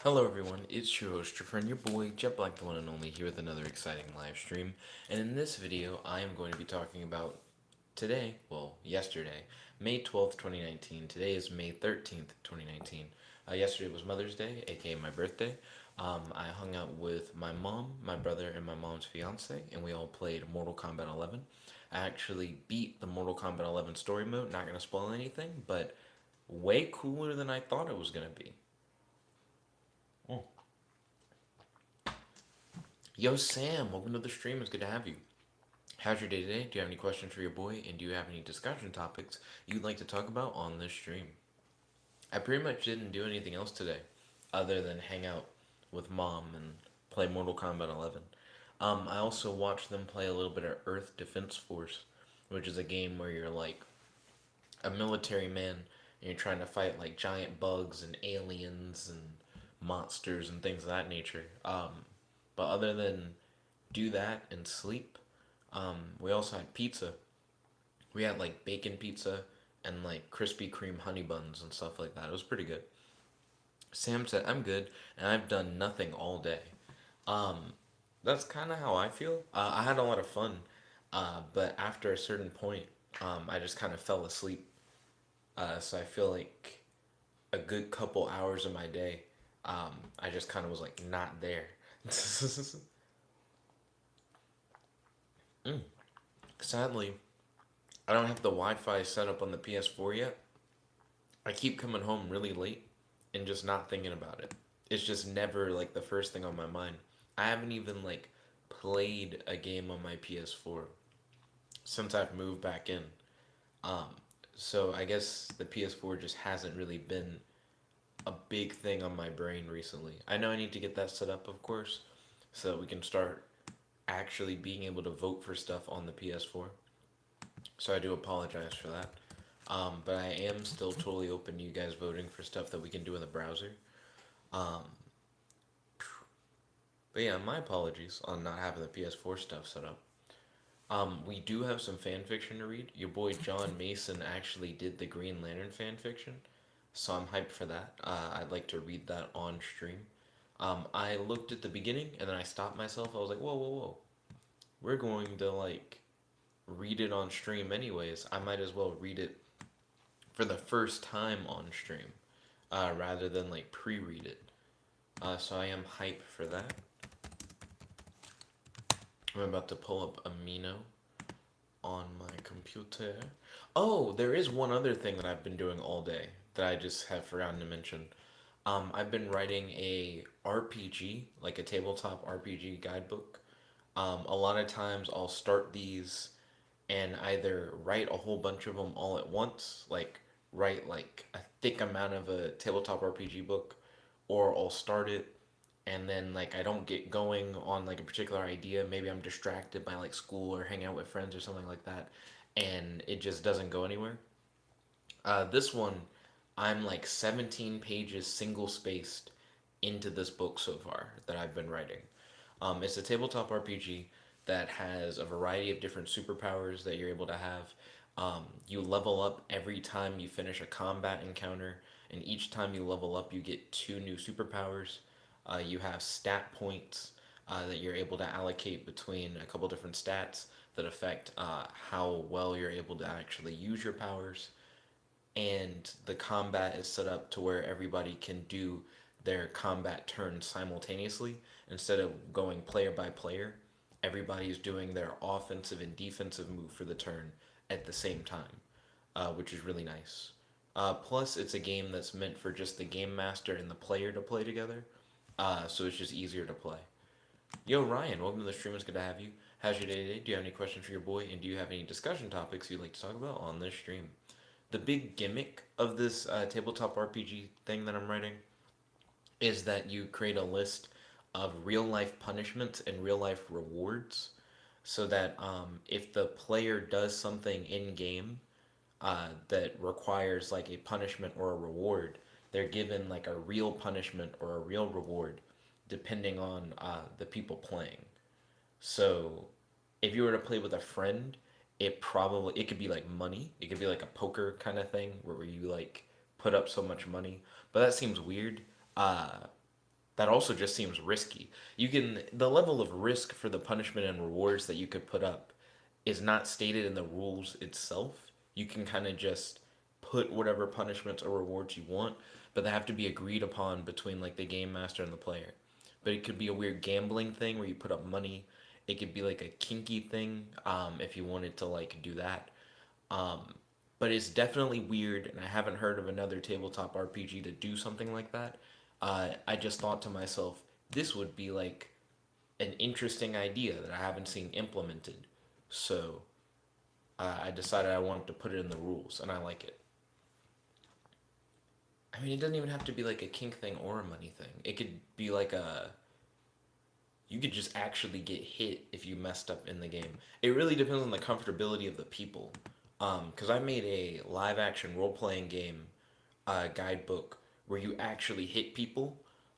Hello everyone, it's your host, your friend, your boy, Jet Black, the one and only, here with another exciting live stream. And in this video, I am going to be talking about today, well, yesterday, May 12th, 2019. Today is May 13th, 2019. Yesterday was Mother's Day, aka my birthday. I hung out with my mom, my brother, and my mom's fiance, and we all played Mortal Kombat 11. I actually beat the Mortal Kombat 11 story mode, not going to spoil anything, but way cooler than I thought it was going to be. Mm. Yo, Sam, welcome to the stream. It's good to have you. How's your day today? Do you have any questions for your boy? And do you have any discussion topics you'd like to talk about on this stream? I pretty much didn't do anything else today other than hang out with mom and play Mortal Kombat 11. I also watched them play a little bit of Earth Defense Force, which is a game where you're like a military man and you're trying to fight like giant bugs and aliens and monsters and things of that nature. But other than do that and sleep, we also had pizza. We had like bacon pizza and like Krispy Kreme honey buns and stuff like that. It was pretty good. Sam said, I'm good, and I've done nothing all day. Um, that's kind of how I feel. I had a lot of fun, but after a certain point, I just kind of fell asleep. So I feel like a good couple hours of my day, I just kind of was like not there. Mm. Sadly, I don't have the Wi-Fi set up on the PS4 yet. I keep coming home really late and just not thinking about it. It's just never like the first thing on my mind. I haven't even like played a game on my PS4 since I've moved back in. Um, so I guess the PS4 just hasn't really been a big thing on my brain recently. I know I need to get that set up, of course, so that we can start actually being able to vote for stuff on the PS4. So I do apologize for that. But I am still totally open to you guys voting for stuff that we can do in the browser. Um, but yeah, my apologies on not having the PS4 stuff set up. We do have some fan fiction to read. Your boy John Mason actually did the Green Lantern fan fiction, so I'm hyped for that. I'd like to read that on stream. I looked at the beginning and then I stopped myself. I was like, whoa, whoa, whoa. We're going to like read it on stream anyways. I might as well read it for the first time on stream rather than like pre-read it. So I am hyped for that. I'm about to pull up Amino on my computer. Oh, there is one other thing that I've been doing all day that I just have forgotten to mention. I've been writing a RPG, like a tabletop RPG guidebook. A lot of times I'll start these and either write a whole bunch of them all at once, like write like a thick amount of a tabletop RPG book, or I'll start it and then like I don't get going on like a particular idea. Maybe I'm distracted by like school or hanging out with friends or something like that, and it just doesn't go anywhere. This one, I'm like 17 pages single spaced into this book so far that I've been writing. It's a tabletop RPG that has a variety of different superpowers that you're able to have. You level up every time you finish a combat encounter, and each time you level up, you get two new superpowers. You have stat points that you're able to allocate between a couple different stats that affect how well you're able to actually use your powers. And the combat is set up to where everybody can do their combat turns simultaneously instead of going player by player. Everybody's doing their offensive and defensive move for the turn at the same time, which is really nice. Plus, it's a game that's meant for just the game master and the player to play together, so it's just easier to play. Yo, Ryan, welcome to the stream. It's good to have you. How's your day today? Do you have any questions for your boy? And do you have any discussion topics you'd like to talk about on this stream? The big gimmick of this tabletop RPG thing that I'm writing is that you create a list of real life punishments and real life rewards so that if the player does something in game that requires like a punishment or a reward, they're given like a real punishment or a real reward depending on the people playing. So if you were to play with a friend, it could be like money. It could be like a poker kind of thing where you like put up so much money. But that seems weird. Uh, That also just seems risky. You can the level of risk for the punishment and rewards that you could put up is not stated in the rules itself. You can kind of just put whatever punishments or rewards you want, but they have to be agreed upon between like the game master and the player. But it could be a weird gambling thing where you put up money. It could be like a kinky thing, if you wanted to like do that. Um, but it's definitely weird, and I haven't heard of another tabletop RPG to do something like that. I just thought to myself, this would be like an interesting idea that I haven't seen implemented. So I decided I wanted to put it in the rules, and I like it. I mean, it doesn't even have to be like a kink thing or a money thing. It could be like a you could just actually get hit if you messed up in the game. It really depends on the comfortability of the people. Because I made a live action role playing game guidebook where you actually hit people,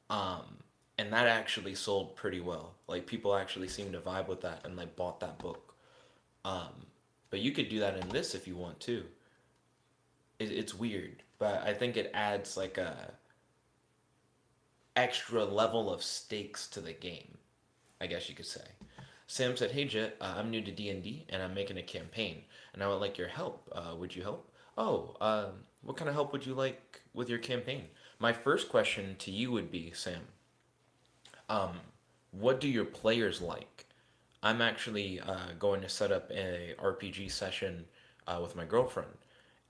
um, and that actually sold pretty well. Like people actually seemed to vibe with that and like bought that book. Um, but you could do that in this if you want to. It's weird, but I think it adds like a extra level of stakes to the game, I guess you could say. Sam said, "Hey Jet, I'm new to D&D and I'm making a campaign, and I would like your help. Would you help? Oh, what kind of help would you like with your campaign?" My first question to you would be, Sam, um, what do your players like? I'm actually going to set up a RPG session with my girlfriend,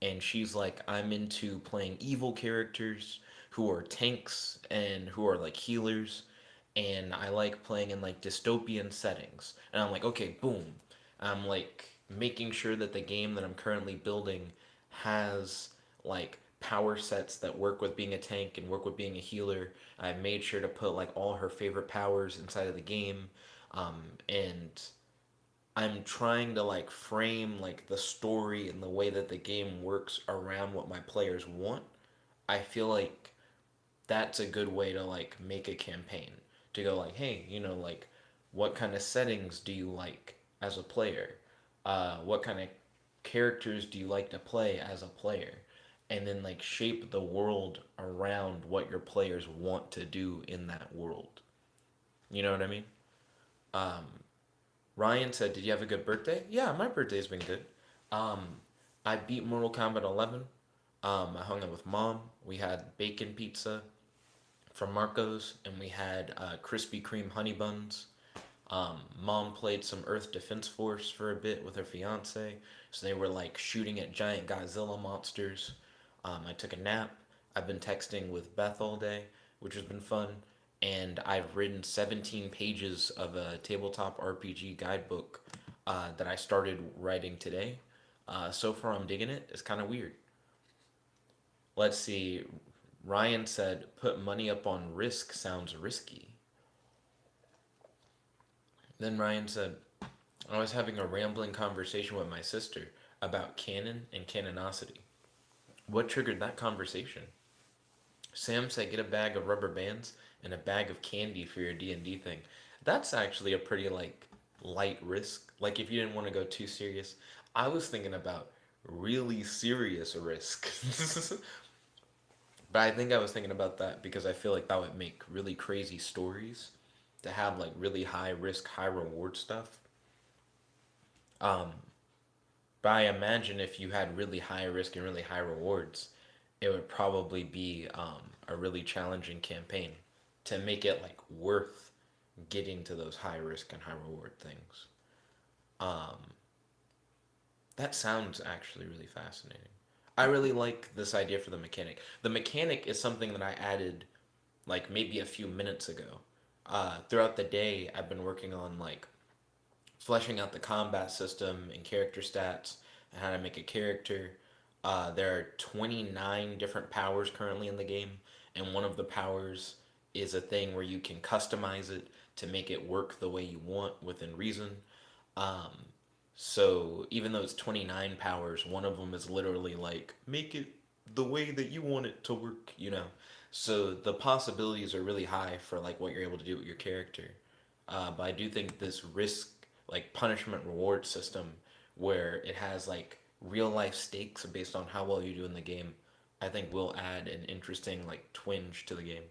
and she's like, I'm into playing evil characters who are tanks and who are like healers, and I like playing in like dystopian settings. And I'm like, okay, boom. I'm like making sure that the game that I'm currently building has like power sets that work with being a tank and work with being a healer. I made sure to put like all her favorite powers inside of the game. And I'm trying to like frame like the story and the way that the game works around what my players want. I feel like that's a good way to like make a campaign to go like, hey, like what kind of settings do you like as a player? What kind of characters do you like to play as a player? And then like shape the world around what your players want to do in that world. You know what I mean? Um, Ryan said, "Did you have a good birthday?" Yeah, my birthday's been good. Um, I beat Mortal Kombat 11. I hung out with mom. We had bacon pizza from Marco's, and we had Krispy Kreme honey buns. Mom played some Earth Defense Force for a bit with her fiance, so they were like shooting at giant Godzilla monsters. I took a nap. I've been texting with Beth all day, which has been fun, and I've written 17 pages of a tabletop RPG guidebook that I started writing today. So far, I'm digging it. It's kind of weird. Let's see. Ryan said, "Put money up on risk sounds risky." Then Ryan said, "I was having a rambling conversation with my sister about canon and canonicity. What triggered that conversation?" Sam said, "Get a bag of rubber bands and a bag of candy for your D&D thing." That's actually a pretty like light risk. Like if you didn't want to go too serious. I was thinking about really serious risk. But I think I was thinking about that because I feel like that would make really crazy stories to have like really high risk, high reward stuff. Um, but I imagine if you had really high risk and really high rewards, it would probably be a really challenging campaign to make it like worth getting to those high risk and high reward things. Um, that sounds actually really fascinating. I really like this idea for the mechanic. The mechanic is something that I added like maybe a few minutes ago. Throughout the day, I've been working on like fleshing out the combat system and character stats and how to make a character. There are 29 different powers currently in the game, and one of the powers is a thing where you can customize it to make it work the way you want within reason. Um, so even though it's 29 powers, one of them is literally like, make it the way that you want it to work. So the possibilities are really high for like what you're able to do with your character. But I do think this risk, like punishment reward system, where it has like real life stakes based on how well you do in the game, I think will add an interesting like twinge to the game.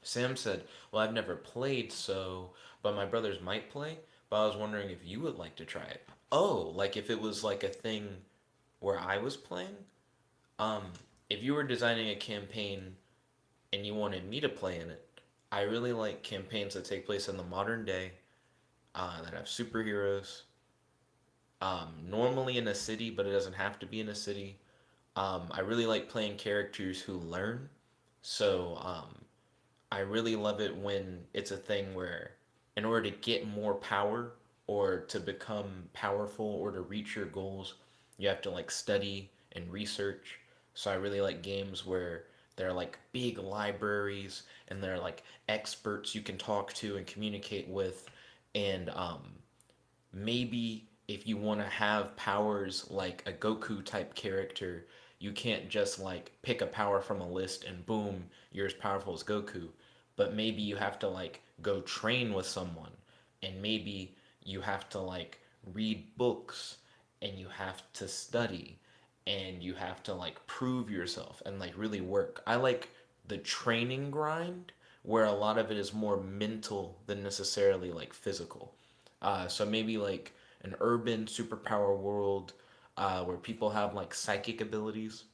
Sam said, "Well, I've never played, so but my brothers might play. But I was wondering if you would like to try it. Oh, like if it was like a thing where I was playing. Um, if you were designing a campaign and you wanted me to play in it, I really like campaigns that take place in the modern day, that have superheroes. Normally in a city, but it doesn't have to be in a city. I really like playing characters who learn. So I really love it when it's a thing where, in order to get more power or to become powerful or to reach your goals, you have to like study and research. So I really like games where there are like big libraries and there are like experts you can talk to and communicate with. And maybe if you want to have powers like a Goku type character, you can't just like pick a power from a list and boom, you're as powerful as Goku. But maybe you have to like go train with someone, and maybe you have to like read books and you have to study and you have to like prove yourself and like really work. I like the training grind where a lot of it is more mental than necessarily like physical. So maybe like an urban superpower world where people have like psychic abilities.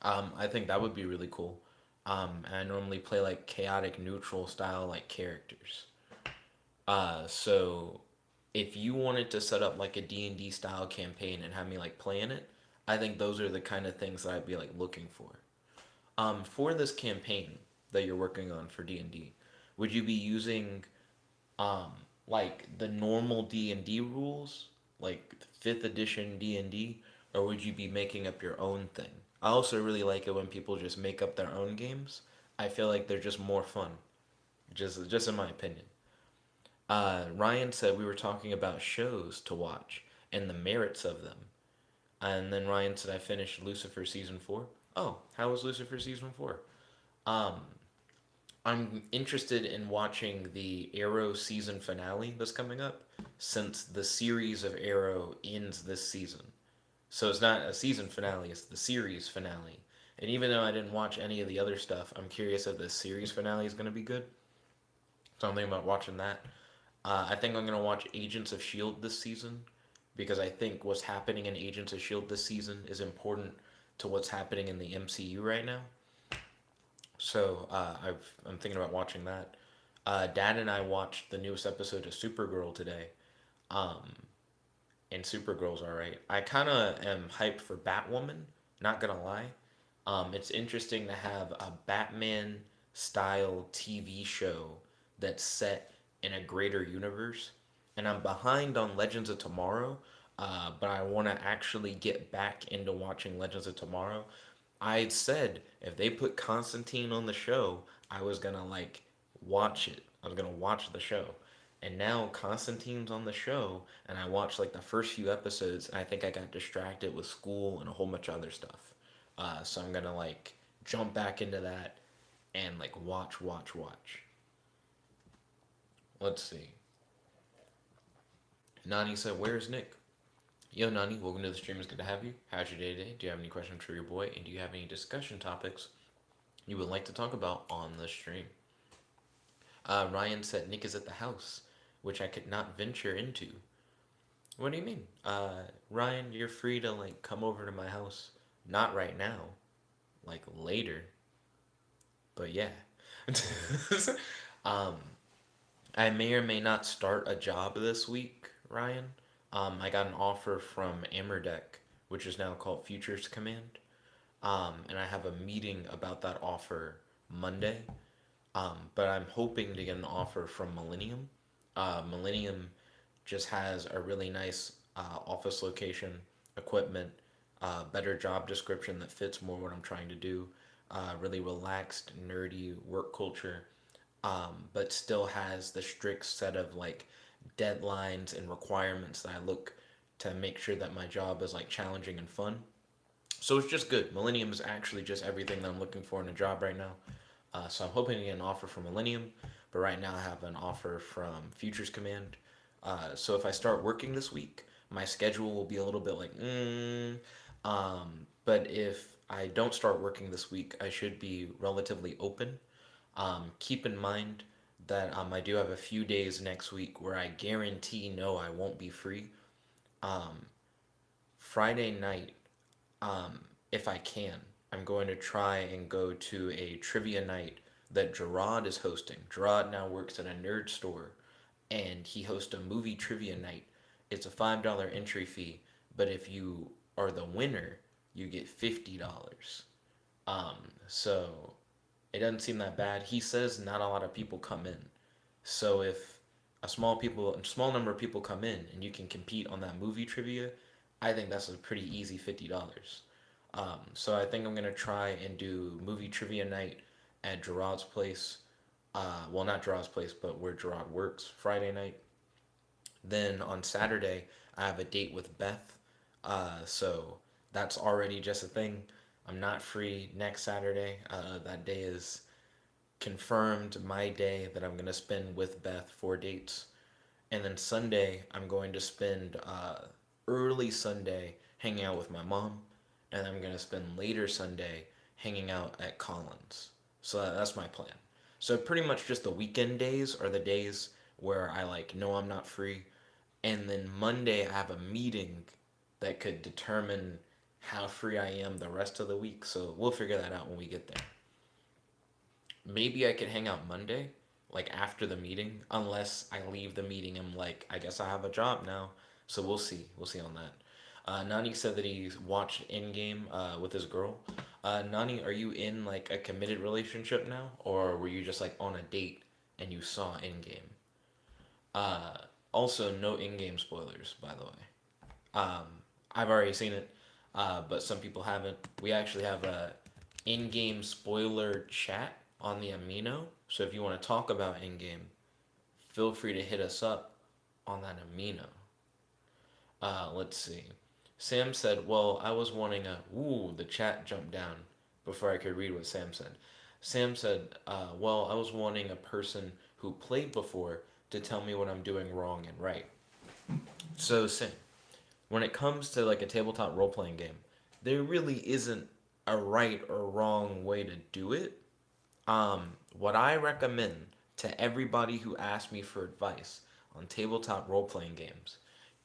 I think that would be really cool. And I normally play like chaotic neutral style like characters. So if you wanted to set up like a D&D style campaign and have me like play in it, I think those are the kind of things that I'd be like looking for. For this campaign that you're working on for D&D, would you be using um like the normal D&D rules, like 5th edition D&D, or would you be making up your own thing? I also really like it when people just make up their own games. I feel like they're just more fun, just in my opinion. Ryan said we were talking about shows to watch and the merits of them. And then Ryan said I finished Lucifer season 4. Oh, how was Lucifer season 4? Um I'm interested in watching the Arrow season finale that's coming up, since the series of Arrow ends this season. So it's not a season finale, it's the series finale. And even though I didn't watch any of the other stuff, I'm curious if the series finale is going to be good. So I'm thinking about watching that. I think I'm going to watch Agents of S.H.I.E.L.D. this season because I think what's happening in Agents of S.H.I.E.L.D. this season is important to what's happening in the MCU right now. I'm thinking about watching that. Dad and I watched the newest episode of Supergirl today, um, and Supergirl's alright. I kind of am hyped for Batwoman. Not gonna lie, it's interesting to have a Batman style TV show that's set in a greater universe. And I'm behind on Legends of Tomorrow, but I want to actually get back into watching Legends of Tomorrow. I had said if they put Constantine on the show, I was gonna like watch it. I was gonna watch the show. And now Constantine's on the show, and I watched like the first few episodes, and I think I got distracted with school and a whole bunch of other stuff. So I'm gonna like jump back into that and like watch. Let's see. Nani said, "Where's Nick?" Yo, Nani, welcome to the stream. It's good to have you. How's your day today? Do you have any questions for your boy? And do you have any discussion topics you would like to talk about on the stream? Ryan said, Nick is at the house, which I could not venture into. What do you mean? Ryan, you're free to like come over to my house. Not right now, like later. But yeah. um, I may or may not start a job this week, Ryan. I got an offer from Amerdeck, which is now called Futures Command. And I have a meeting about that offer Monday. But I'm hoping to get an offer from Millennium. Millennium just has a really nice office location, equipment, better job description that fits more what I'm trying to do. Really relaxed, nerdy work culture, but still has the strict set of like deadlines and requirements that I look to make sure that my job is like challenging and fun. So it's just good. Millennium is actually just everything that I'm looking for in a job right now. So I'm hoping to get an offer from Millennium, but right now I have an offer from Futures Command. So if I start working this week, my schedule will be a little bit like, but if I don't start working this week, I should be relatively open. Keep in mind that I do have a few days next week where I guarantee no, I won't be free. Um, Friday night, um, if I can, I'm going to try and go to a trivia night that Gerard is hosting. Gerard now works at a nerd store, and he hosts a movie trivia night. It's a $5 entry fee, but if you are the winner, you get $50. Um, so it doesn't seem that bad. He says not a lot of people come in. So if a small number of people come in and you can compete on that movie trivia, I think that's a pretty easy $50. So I think I'm gonna try and do movie trivia night at Gerard's place. Well, not Gerard's place, but where Gerard works Friday night. Then on Saturday, I have a date with Beth. So that's already just a thing. I'm not free next Saturday. That day is confirmed my day that I'm going to spend with Beth for dates. And then Sunday, I'm going to spend early Sunday hanging out with my mom. And I'm going to spend later Sunday hanging out at Collins. So that's my plan. So pretty much just the weekend days are the days where I like know I'm not free. And then Monday, I have a meeting that could determine how free I am the rest of the week. So we'll figure that out when we get there. Maybe I could hang out Monday, like after the meeting, unless I leave the meeting and like, I guess I have a job now. So we'll see. We'll see on that. Nani said that he watched Endgame with his girl. Nani, are you in like a committed relationship now, or were you just like on a date and you saw Endgame? Uh, Also, no in-game spoilers, by the way. Um, I've already seen it, but some people haven't. We actually have a in-game spoiler chat on the Amino. So if you want to talk about in-game, feel free to hit us up on that Amino. Let's see. Sam said, "Well, I was wanting a." Ooh, the chat jumped down before I could read what Sam said. Sam said, "Well, I was wanting a person who played before to tell me what I'm doing wrong and right." So, Sam, when it comes to like a tabletop role playing game, there really isn't a right or wrong way to do it. What I recommend to everybody who asks me for advice on tabletop role playing games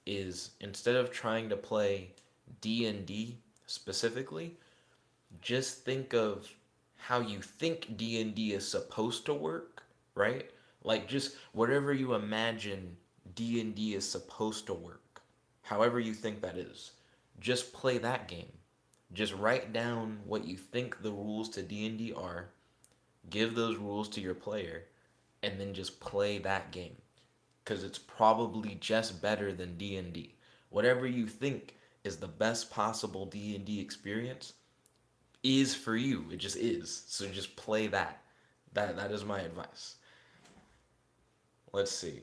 is instead of trying to play D&D specifically, just think of how you think D&D is supposed to work, right? Like just whatever you imagine D&D is supposed to work. However you think that is. Just play that game. Just write down what you think the rules to D&D are, give those rules to your player, and then just play that game because it's probably just better than D&D. Whatever you think is the best possible D&D experience is for you. It just is. So just play that. That is my advice. Let's see.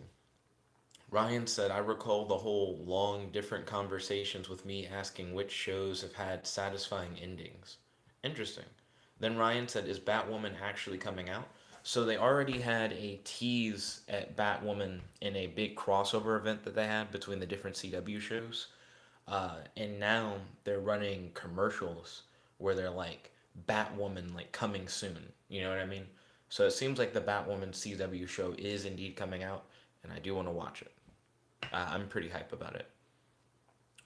Ryan said, I recall the whole long different conversations with me asking which shows have had satisfying endings. Interesting. Then Ryan said, is Batwoman actually coming out? So they already had a tease at Batwoman in a big crossover event that they had between the different CW shows. And now they're running commercials where they're like, Batwoman, like coming soon. You know what I mean? So it seems like the Batwoman CW show is indeed coming out, and I do want to watch it. I'm pretty hype about it.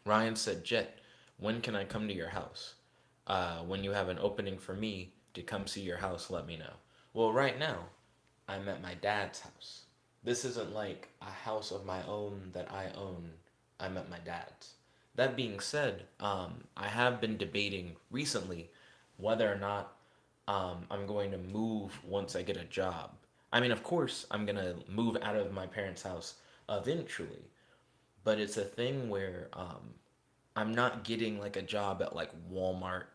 Ryan said, Jet, when can I come to your house? When you have an opening for me to come see your house, let me know. Well, right now, I'm at my dad's house. This isn't like a house of my own that I own. I'm at my dad's. That being said, I have been debating recently whether or not I'm going to move once I get a job. I mean, of course, I'm going to move out of my parents' house eventually, but it's a thing where I'm not getting like a job at like Walmart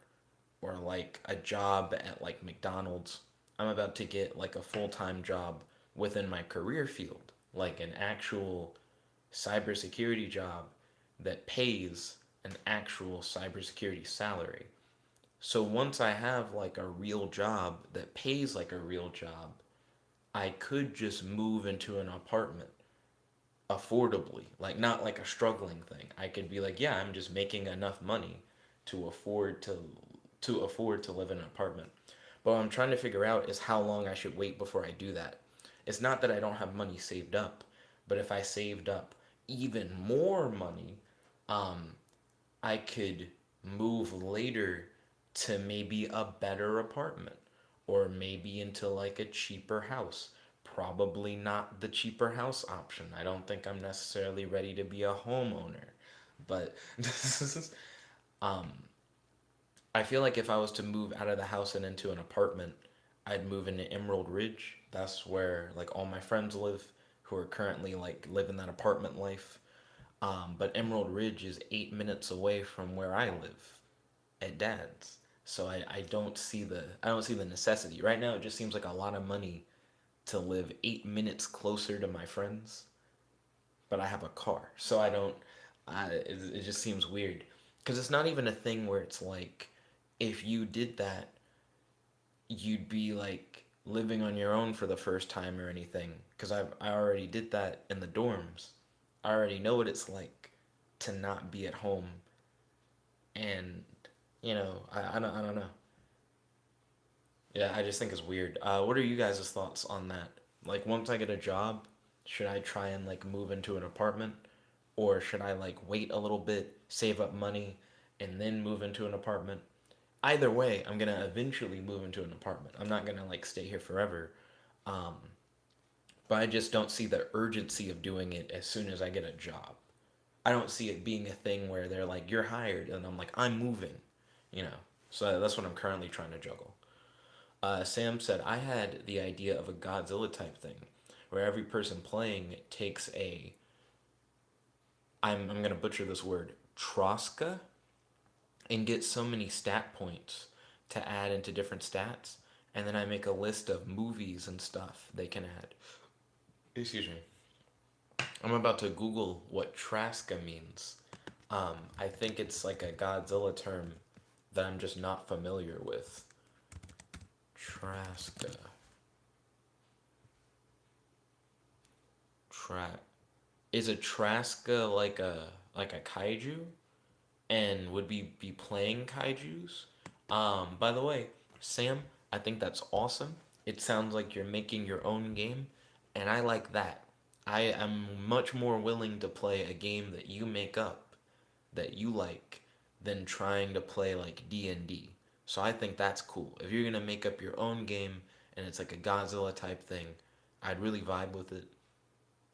or like a job at like McDonald's. I'm about to get like a full-time job within my career field, like an actual cybersecurity job that pays an actual cybersecurity salary. So once I have like a real job that pays like a real job, I could just move into an apartment affordably, like not like a struggling thing. I could be like, yeah, I'm just making enough money to afford to live in an apartment. But what I'm trying to figure out is how long I should wait before I do that. It's not that I don't have money saved up, but if I saved up even more money, um, I could move later to maybe a better apartment or maybe into like a cheaper house. Probably not the cheaper house option. I don't think I'm necessarily ready to be a homeowner. But um I feel like if I was to move out of the house and into an apartment, I'd move into Emerald Ridge. That's where like all my friends live who are currently like living that apartment life. But Emerald Ridge is 8 minutes away from where I live at Dad's. So I don't see the necessity. Right now it just seems like a lot of money to live 8 minutes closer to my friends, but I have a car. So I don't it just seems weird. Because it's not even a thing where it's like if you did that, you'd be like living on your own for the first time or anything. Because I already did that in the dorms. I already know what it's like to not be at home, and I don't know. Yeah, I just think it's weird. What are you guys' thoughts on that? Like, once I get a job, should I try and like move into an apartment, or should I like wait a little bit, save up money, and then move into an apartment? Either way, I'm gonna eventually move into an apartment. I'm not gonna like stay here forever. Um, but I just don't see the urgency of doing it as soon as I get a job. I don't see it being a thing where they're like, "You're hired," and I'm like, "I'm moving," you know. So that's what I'm currently trying to juggle. Sam said, I had the idea of a Godzilla type thing where every person playing takes I'm going to butcher this word, Troska, and get so many stat points to add into different stats. And then I make a list of movies and stuff they can add. Excuse me. I'm about to Google what Traska means. I think it's like a Godzilla term that I'm just not familiar with. Traska. Tra- is a Traska like a kaiju and would be playing kaijus? By the way, Sam, I think that's awesome. It sounds like you're making your own game, and I like that. I am much more willing to play a game that you make up that you like than trying to play like D&D. So I think that's cool. If you're going to make up your own game and it's like a Godzilla type thing, I'd really vibe with it.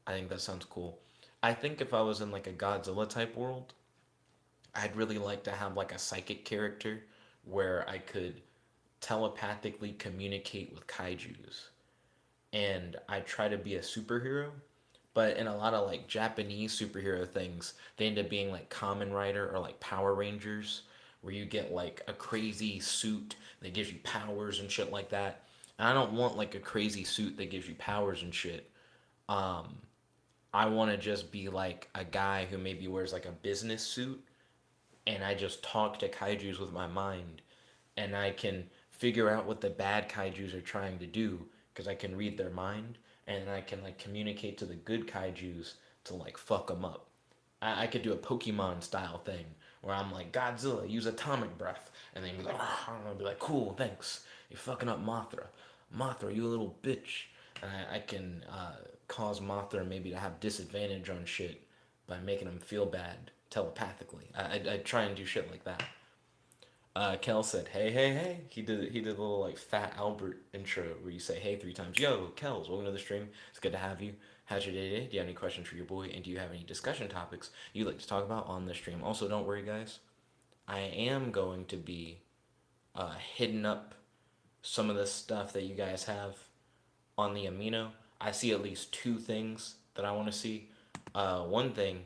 I think that sounds cool. I think if I was in like a Godzilla type world, I'd really like to have like a psychic character where I could telepathically communicate with kaijus. And I try to be a superhero, but in a lot of like Japanese superhero things, they end up being like Kamen Rider or like Power Rangers, where you get like a crazy suit that gives you powers and shit like that. And I don't want like a crazy suit that gives you powers and shit. Um, I want to just be like a guy who maybe wears like a business suit and I just talk to kaijus with my mind and I can figure out what the bad kaijus are trying to do because I can read their mind and I can like communicate to the good kaijus to like fuck them up. I could do a Pokemon style thing where I'm like Godzilla, use atomic breath, and then be like, I'll be like, cool, thanks. You're fucking up Mothra. Mothra, you a little bitch. And I can cause Mothra maybe to have disadvantage on shit by making him feel bad telepathically. I try and do shit like that. Kel said, "Hey, hey, hey." He did a little like Fat Albert intro where you say "Hey" 3 times. Yo, Kels, welcome to the stream. It's good to have you. How's your day today? Do you have any questions for your boy? And do you have any discussion topics you'd like to talk about on the stream? Also, don't worry, guys. I am going to be hitting up some of the stuff that you guys have on the amino. I see at least two things that I want to see. One thing,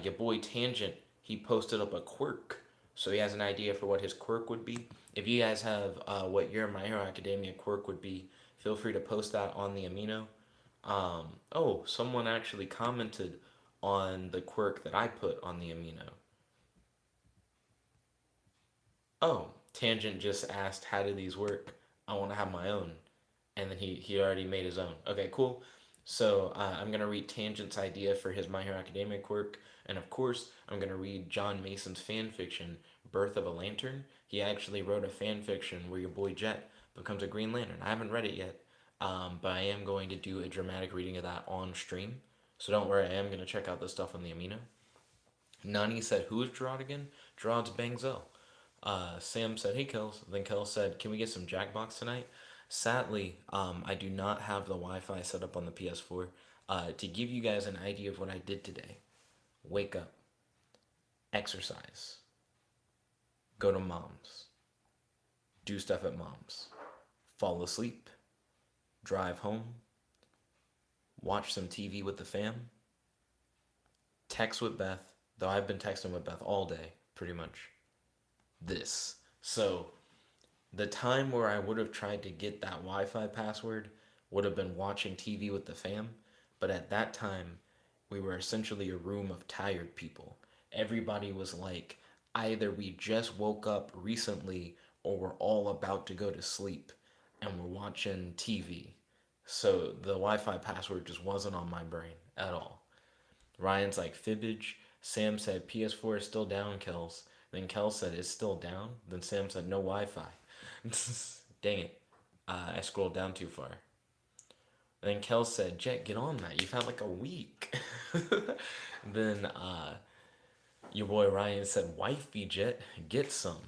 your boy Tangent, he posted up a quirk, so he has an idea for what his quirk would be. If you guys have what your My Hero Academia quirk would be, feel free to post that on the amino. Oh, someone actually commented on the quirk that I put on the amino. Oh, Tangent just asked, how do these work? I want to have my own. And then he already made his own. Okay, cool. So I'm going to read Tangent's idea for his My Hero Academia quirk. And of course, I'm going to read John Mason's fan fiction, Birth of a Lantern. He actually wrote a fan fiction where your boy Jet becomes a Green Lantern. I haven't read it yet, but I am going to do a dramatic reading of that on stream. So don't worry, I am going to check out the stuff on the Amino. Nani said, "Who is Gerard again?" Gerard's Bangzel. Sam said, "Hey, Kels." Then Kels said, "Can we get some Jackbox tonight?" Sadly, I do not have the Wi-Fi set up on the PS4. To give you guys an idea of what I did today: wake up, exercise, go to mom's, do stuff at mom's, fall asleep, drive home, watch some TV with the fam, text with Beth, though I've been texting with Beth all day, pretty much. This. So, the time where I would have tried to get that Wi Fi password would have been watching TV with the fam, but at that time, we were essentially a room of tired people. Everybody was like, either we just woke up recently or we're all about to go to sleep and we're watching TV. So the Wi Fi password just wasn't on my brain at all. Ryan's like, Fibbage. Sam said, PS4 is still down, Kels. Then Kels said, it's still down. Then Sam said, no Wi Fi. Dang it. I scrolled down too far. Then Kels said, Jet, get on that. You've had like a week. Then your boy Ryan said, wifey, Jet, get some.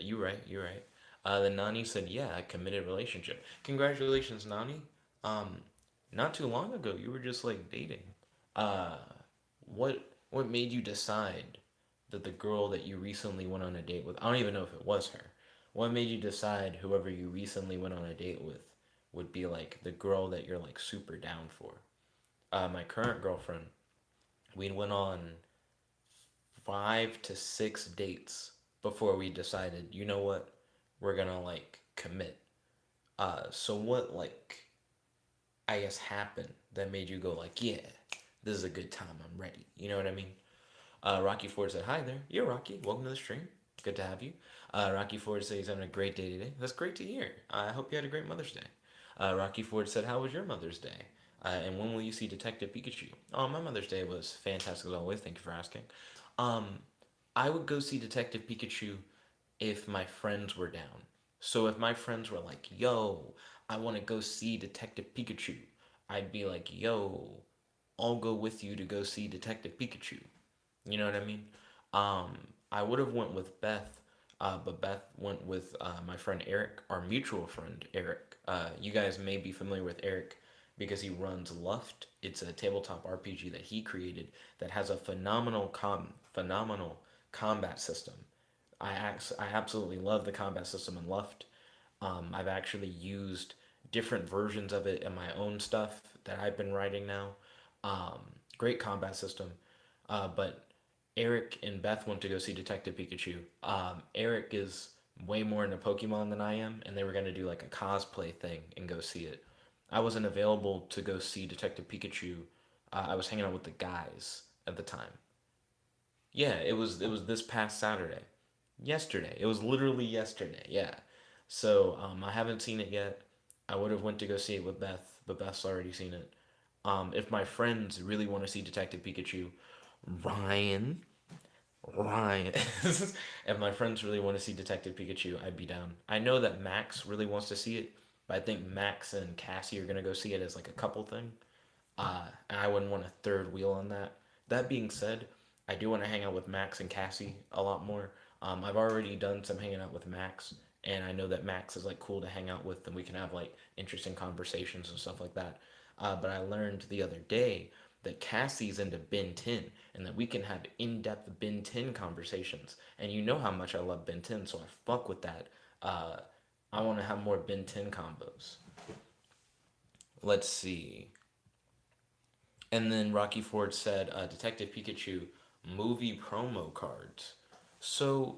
You right, you right. Then Nani said, yeah, a committed relationship. Congratulations, Nani. Um, not too long ago, you were just like dating. Uh, what made you decide that the girl that you recently went on a date with, I don't even know if it was her. What made you decide whoever you recently went on a date with would be like the girl that you're like super down for? My current girlfriend, we went on 5 to 6 dates before we decided, you know what, we're gonna like commit. So what like I guess happened that made you go like, yeah, this is a good time. I'm ready. You know what I mean? Rocky Ford said, "Hi there. You're Rocky. Welcome to the stream. Good to have you." Rocky Ford said he's having a great day today. That's great to hear. I hope you had a great Mother's Day. Rocky Ford said, "How was your Mother's Day? And when will you see Detective Pikachu?" Oh, my Mother's Day was fantastic as always. Thank you for asking. Um, I would go see Detective Pikachu if my friends were down. So if my friends were like, "Yo, I want to go see Detective Pikachu," I'd be like, "Yo, I'll go with you to go see Detective Pikachu." You know what I mean? I would have went with Beth, but Beth went with my friend Eric, our mutual friend Eric. You guys may be familiar with Eric because he runs Luft. It's a tabletop RPG that he created that has a phenomenal combat system. I absolutely love the combat system in Luft. I've actually used different versions of it in my own stuff that I've been writing now. Um, Great combat system. But Eric and Beth went to go see Detective Pikachu. Eric is way more into Pokemon than I am, and they were going to do like a cosplay thing and go see it. I wasn't available to go see Detective Pikachu. I was hanging out with the guys at the time. Yeah, it was this past Saturday. Yesterday. It was literally yesterday. Yeah. So I haven't seen it yet. I would have went to go see it with Beth, but Beth's already seen it. If my friends really want to see Detective Pikachu, Ryan, Ryan. If my friends really want to see Detective Pikachu, I'd be down. I know that Max really wants to see it, but I think Max and Cassie are gonna go see it as like a couple thing. And I wouldn't want a third wheel on that. That being said, I do want to hang out with Max and Cassie a lot more. I've already done some hanging out with Max, and I know that Max is like cool to hang out with, and we can have like interesting conversations and stuff like that. But I learned the other day that Cassie's into Ben 10, and that we can have in-depth Ben 10 conversations. And you know how much I love Ben 10, so I fuck with that. Uh, I want to have more Ben 10 combos. Let's see. And then Rocky Ford said, Detective Pikachu movie promo cards. So,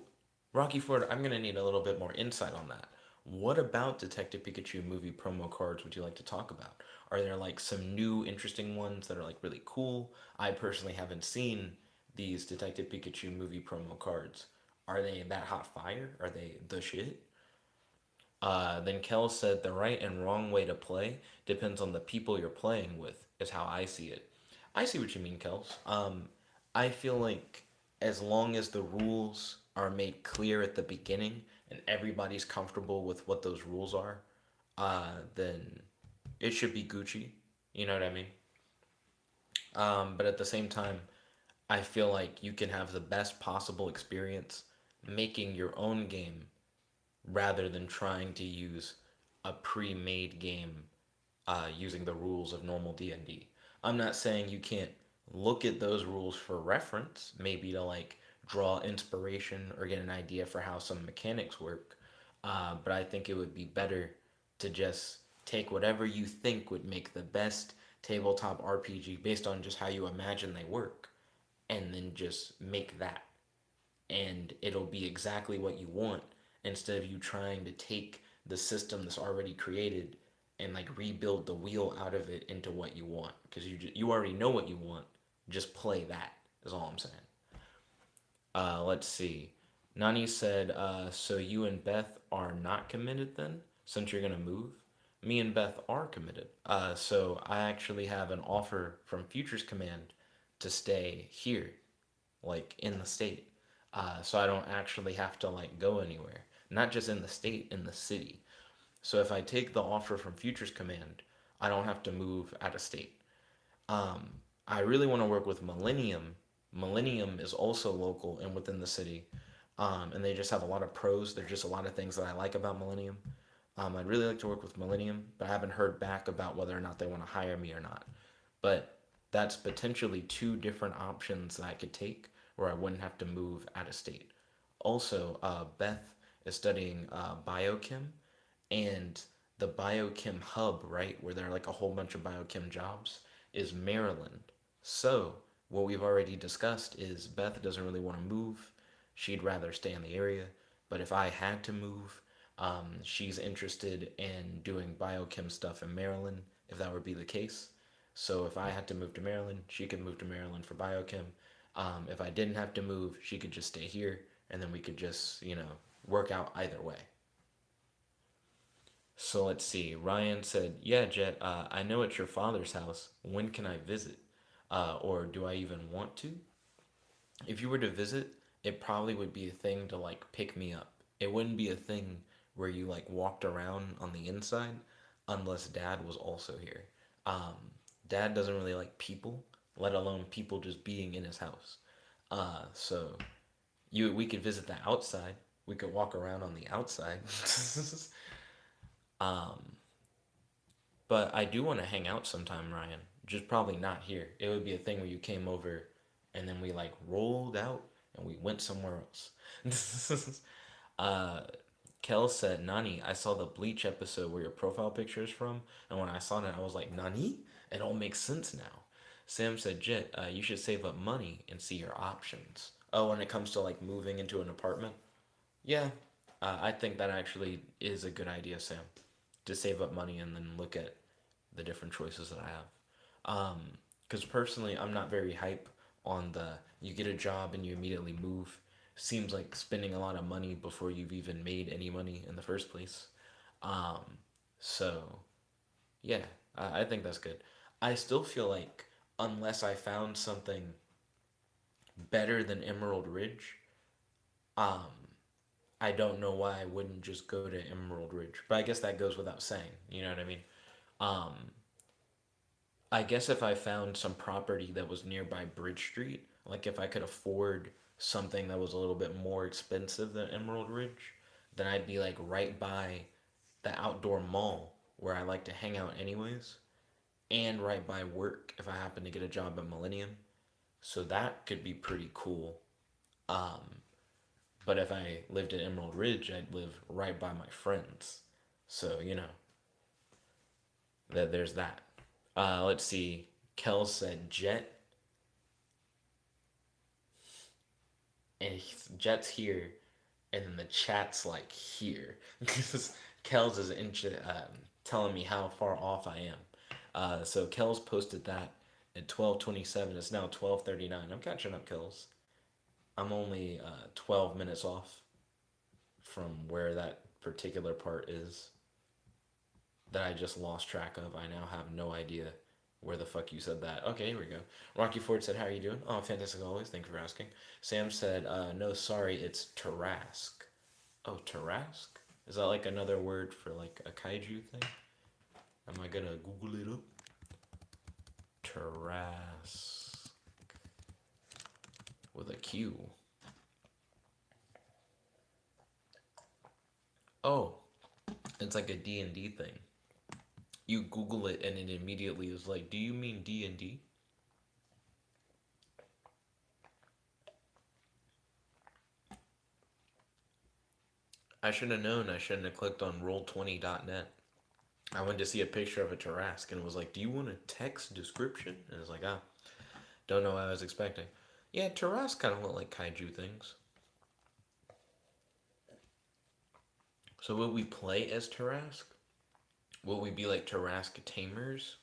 Rocky Ford, I'm going to need a little bit more insight on that. What about Detective Pikachu movie promo cards would you like to talk about? Are there like some new interesting ones that are like really cool? I personally haven't seen these Detective Pikachu movie promo cards. Are they that hot fire? Are they the shit? Then Kel said the right and wrong way to play depends on the people you're playing with, is how I see it. I see what you mean, Kels. I feel like as long as the rules are made clear at the beginning and everybody's comfortable with what those rules are, then it should be Gucci. You know what I mean? But at the same time, I feel like you can have the best possible experience making your own game rather than trying to use a pre-made game using the rules of normal D&D. I'm not saying you can't look at those rules for reference, maybe to like draw inspiration or get an idea for how some mechanics work. But I think it would be better to just take whatever you think would make the best tabletop RPG based on just how you imagine they work, and then just make that. And it'll be exactly what you want instead of you trying to take the system that's already created and like rebuild the wheel out of it into what you want, because you already know what you want. Just play that is all I'm saying. Let's see. Nani said, so you and Beth are not committed then, since you're gonna move? Me and Beth are committed. So I actually have an offer from Futures Command to stay here, like in the state. So I don't actually have to like go anywhere. Not just in the state, in the city. So if I take the offer from Futures Command, I don't have to move out of state. Um, I really want to work with Millennium. Millennium is also local and within the city, and they just have a lot of pros. There's just a lot of things that I like about Millennium. I'd really like to work with Millennium, but I haven't heard back about whether or not they want to hire me or not. But that's potentially two different options that I could take where I wouldn't have to move out of state. Also, Beth is studying biochem, and the biochem hub, right, where there are like a whole bunch of biochem jobs, is Maryland. So, what we've already discussed is Beth doesn't really want to move. She'd rather stay in the area. But if I had to move, she's interested in doing biochem stuff in Maryland, if that would be the case. So if I had to move to Maryland, she could move to Maryland for biochem. If I didn't have to move, she could just stay here, and then we could just, work out either way. So let's see. Ryan said, "Yeah, Jet, I know it's your father's house. When can I visit? Or do I even want to? If you were to visit, it probably would be a thing to like pick me up. It wouldn't be a thing where you like walked around on the inside unless dad was also here. Um, Dad doesn't really like people, let alone people just being in his house. So we could visit the outside. We could walk around on the outside. um, but I do want to hang out sometime, Ryan. Just probably not here. It would be a thing where you came over and then we like rolled out and we went somewhere else. uh, Kel said, Nani, I saw the Bleach episode where your profile picture is from, and when I saw that, I was like, Nani? It all makes sense now. Sam said, Jet, you should save up money and see your options. Oh, when it comes to like moving into an apartment? Yeah, I think that actually is a good idea, Sam. To save up money and then look at the different choices that I have. Because personally, I'm not very hype on the you get a job and you immediately move. Seems like spending a lot of money before you've even made any money in the first place. Um, so yeah, I think that's good. I still feel like unless I found something better than Emerald Ridge, um, I don't know why I wouldn't just go to Emerald Ridge. But I guess that goes without saying. You know what I mean? Um, I guess if I found some property that was nearby Bridge Street, like if I could afford something that was a little bit more expensive than Emerald Ridge, then I'd be like right by the outdoor mall where I like to hang out anyways, and right by work if I happen to get a job at Millennium. So that could be pretty cool. Um, but if I lived at Emerald Ridge, I'd live right by my friends. So, that there's that. Let's see. Kel said Jet, and Jet's here, and then the chat's like here. Kel's is telling me how far off I am. So Kel's posted that at 12:27. It's now 12:39. I'm catching up, Kel's. I'm only 12 minutes off from where that particular part is that I just lost track of. I now have no idea where the fuck you said that. Okay, here we go. Rocky Ford said, "How are you doing?" Oh, fantastic always. Thanks for asking. Sam said, "No, sorry, it's Tarask." Oh, Tarask? Is that like another word for like a kaiju thing? Am I gonna Google it up? Tarask with a Q. Oh, it's like a D&D thing. You Google it and it immediately is like, "Do you mean D&D?" I should have known. I shouldn't have clicked on roll20.net. I went to see a picture of a Tarask and it was like, "Do you want a text description?" And it's like, "Ah, don't know what I was expecting." Yeah, Tarask kind of look like kaiju things. So would we play as Tarask? Will we be like Tarask tamers?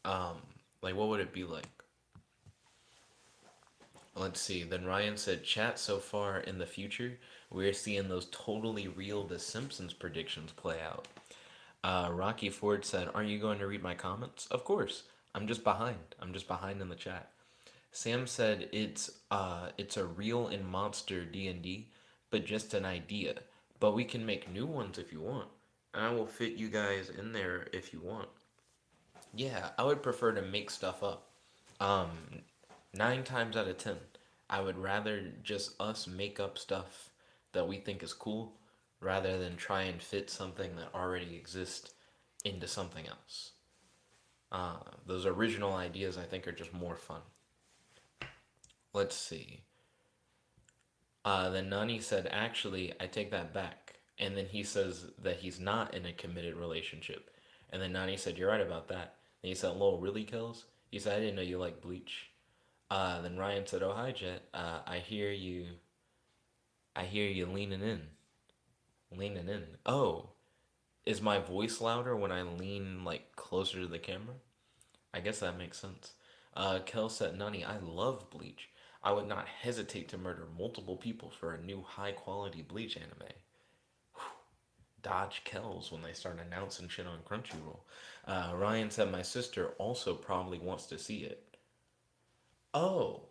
Um, like what would it be like? Let's see. Then Ryan said, "Chat so far in the future, we're seeing those totally real The Simpsons predictions play out." Rocky Ford said, "Aren't you going to read my comments?" Of course. I'm just behind. I'm just behind in the chat. Sam said it's a real and monster D&D, but just an idea. But we can make new ones if you want. And I will fit you guys in there if you want. Yeah, I would prefer to make stuff up. Um, 9 times out of 10, I would rather just us make up stuff that we think is cool rather than try and fit something that already exists into something else. Those original ideas, I think, are just more fun. Let's see. Then Nani said, "Actually, I take that back." And then he says that he's not in a committed relationship. And then Nani said, "You're right about that." And he said, "Lol, really, Kills?" He said, "I didn't know you like Bleach." Then Ryan said, "Oh, hi, Jet. I hear you. I hear you leaning in. Leaning in. Oh, is my voice louder when I lean, like, closer to the camera? I guess that makes sense." Kel said, "Nani, I love Bleach. I would not hesitate to murder multiple people for a new high quality Bleach anime." Dodge Kells when they start announcing shit on Crunchyroll. Ryan said, "My sister also probably wants to see it." Oh,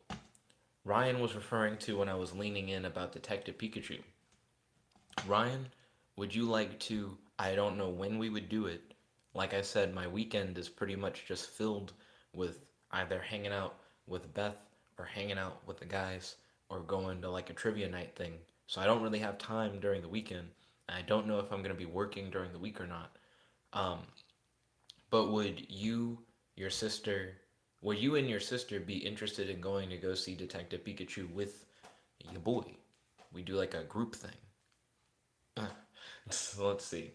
Ryan was referring to when I was leaning in about Detective Pikachu. Ryan, would you like to? I don't know when we would do it. Like I said, my weekend is pretty much just filled with either hanging out with Beth or hanging out with the guys or going to like a trivia night thing. So I don't really have time during the weekend. I don't know if I'm going to be working during the week or not. Um, but your sister, would you and your sister be interested in going to go see Detective Pikachu with your boy? We do like a group thing. So let's see.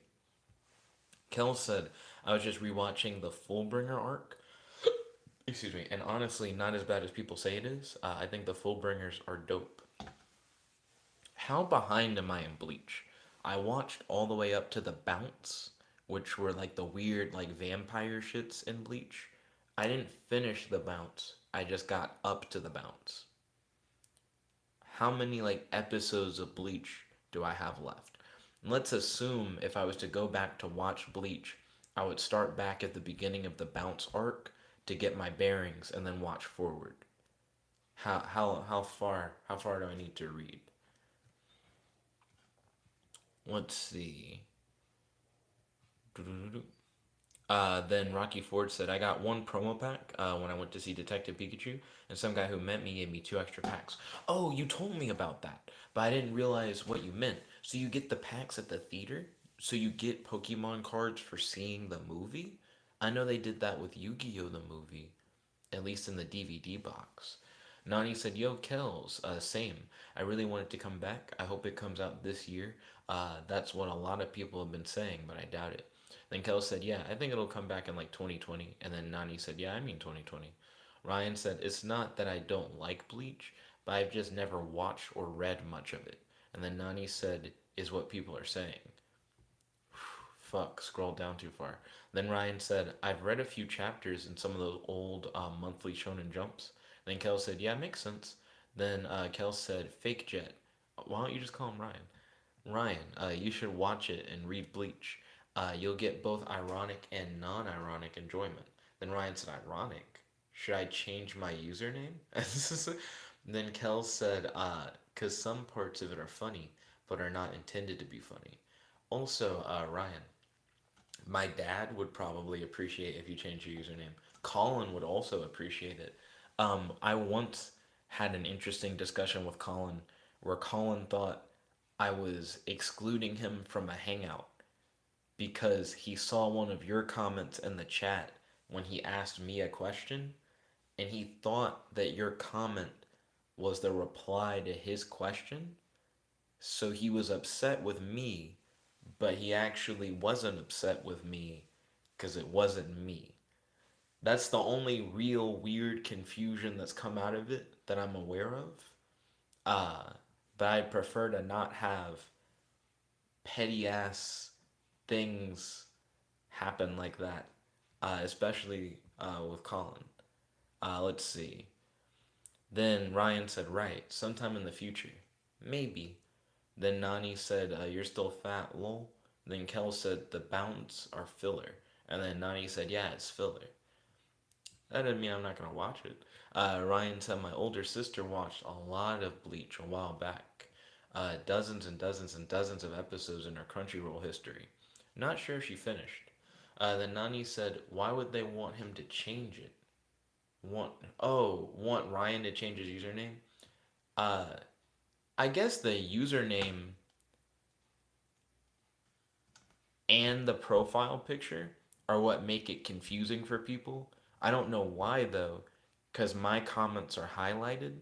Kel said, "I was just rewatching the Fullbringer arc." Excuse me. And honestly, not as bad as people say it is. I think the Fullbringers are dope. How behind am I in Bleach? I watched all the way up to the Bounce, which were like the weird, like vampire shits in Bleach. I didn't finish the Bounce. I just got up to the Bounce. How many like episodes of Bleach do I have left? Let's assume if I was to go back to watch Bleach, I would start back at the beginning of the Bounce arc to get my bearings and then watch forward. How far do I need to read? Let's see. Then Rocky Ford said, "I got one promo pack when I went to see Detective Pikachu, and some guy who met me gave me two extra packs." Oh, you told me about that, but I didn't realize what you meant. So you get the packs at the theater? So you get Pokemon cards for seeing the movie? I know they did that with Yu-Gi-Oh! The movie, at least in the DVD box. Nani said, "Yo, Kels, same. I really want it to come back. I hope it comes out this year. That's what a lot of people have been saying, but I doubt it." Then Kels said, "Yeah, I think it'll come back in like 2020." And then Nani said, "Yeah, I mean 2020. Ryan said, "It's not that I don't like Bleach, but I've just never watched or read much of it." And then Nani said, "Is what people are saying." Fuck, scrolled down too far. Then Ryan said, "I've read a few chapters in some of those old monthly Shonen Jumps." Then Kel said, "Yeah, makes sense." Then Kel said, "Fake Jet. Why don't you just call him Ryan?" Ryan, you should watch it and read Bleach. You'll get both ironic and non ironic enjoyment. Then Ryan said, "Ironic? Should I change my username?" Then Kel said, "Because some parts of it are funny, but are not intended to be funny. Also, Ryan, my dad would probably appreciate if you change your username. Colin would also appreciate it. I once had an interesting discussion with Colin where Colin thought I was excluding him from a hangout because he saw one of your comments in the chat when he asked me a question, and he thought that your comment was the reply to his question. So he was upset with me, but he actually wasn't upset with me because it wasn't me. That's the only real weird confusion that's come out of it that I'm aware of. Uh, but I prefer to not have petty ass things happen like that, especially with Colin. Let's see. Then Ryan said, right, sometime in the future. Maybe. Then Nani said, you're still fat, lol. Then Kel said, the bounce are filler. And then Nani said, yeah, it's filler. That doesn't mean I'm not going to watch it. Ryan said, my older sister watched a lot of Bleach a while back. Dozens and dozens and dozens of episodes in her Crunchyroll history. Not sure if she finished. Then Nani said, why would they want him to change it? Want Ryan to change his username? Uh, I guess the username and the profile picture are what make it confusing for people. I don't know why though, because my comments are highlighted,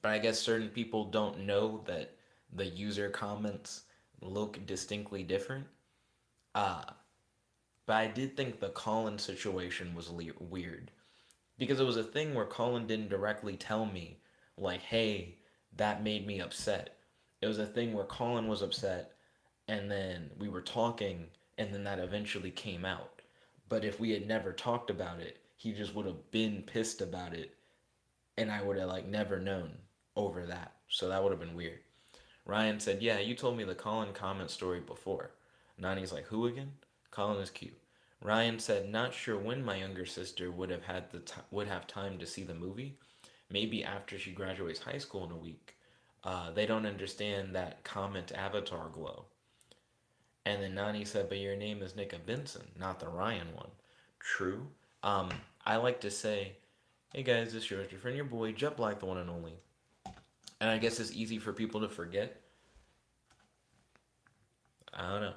but I guess certain people don't know that the user comments look distinctly different. Uh, but I did think the Colin situation was weird because it was a thing where Colin didn't directly tell me, like, hey, that made me upset. It was a thing where Colin was upset and then we were talking and then that eventually came out. But if we had never talked about it, he just would have been pissed about it and I would have like never known over that. So that would have been weird. Ryan said, "Yeah, you told me the Colin comment story before." Nani's like, "Who again?" Colin is cute. Ryan said, "Not sure when my younger sister would have time to see the movie. Maybe after she graduates high school in a week. They don't understand that comment avatar glow." And then Nani said, "But your name is Nickabenson, not the Ryan one." True. I like to say, "Hey guys, this is your friend, your boy, Jet Black, the one and only." And I guess it's easy for people to forget. I don't know.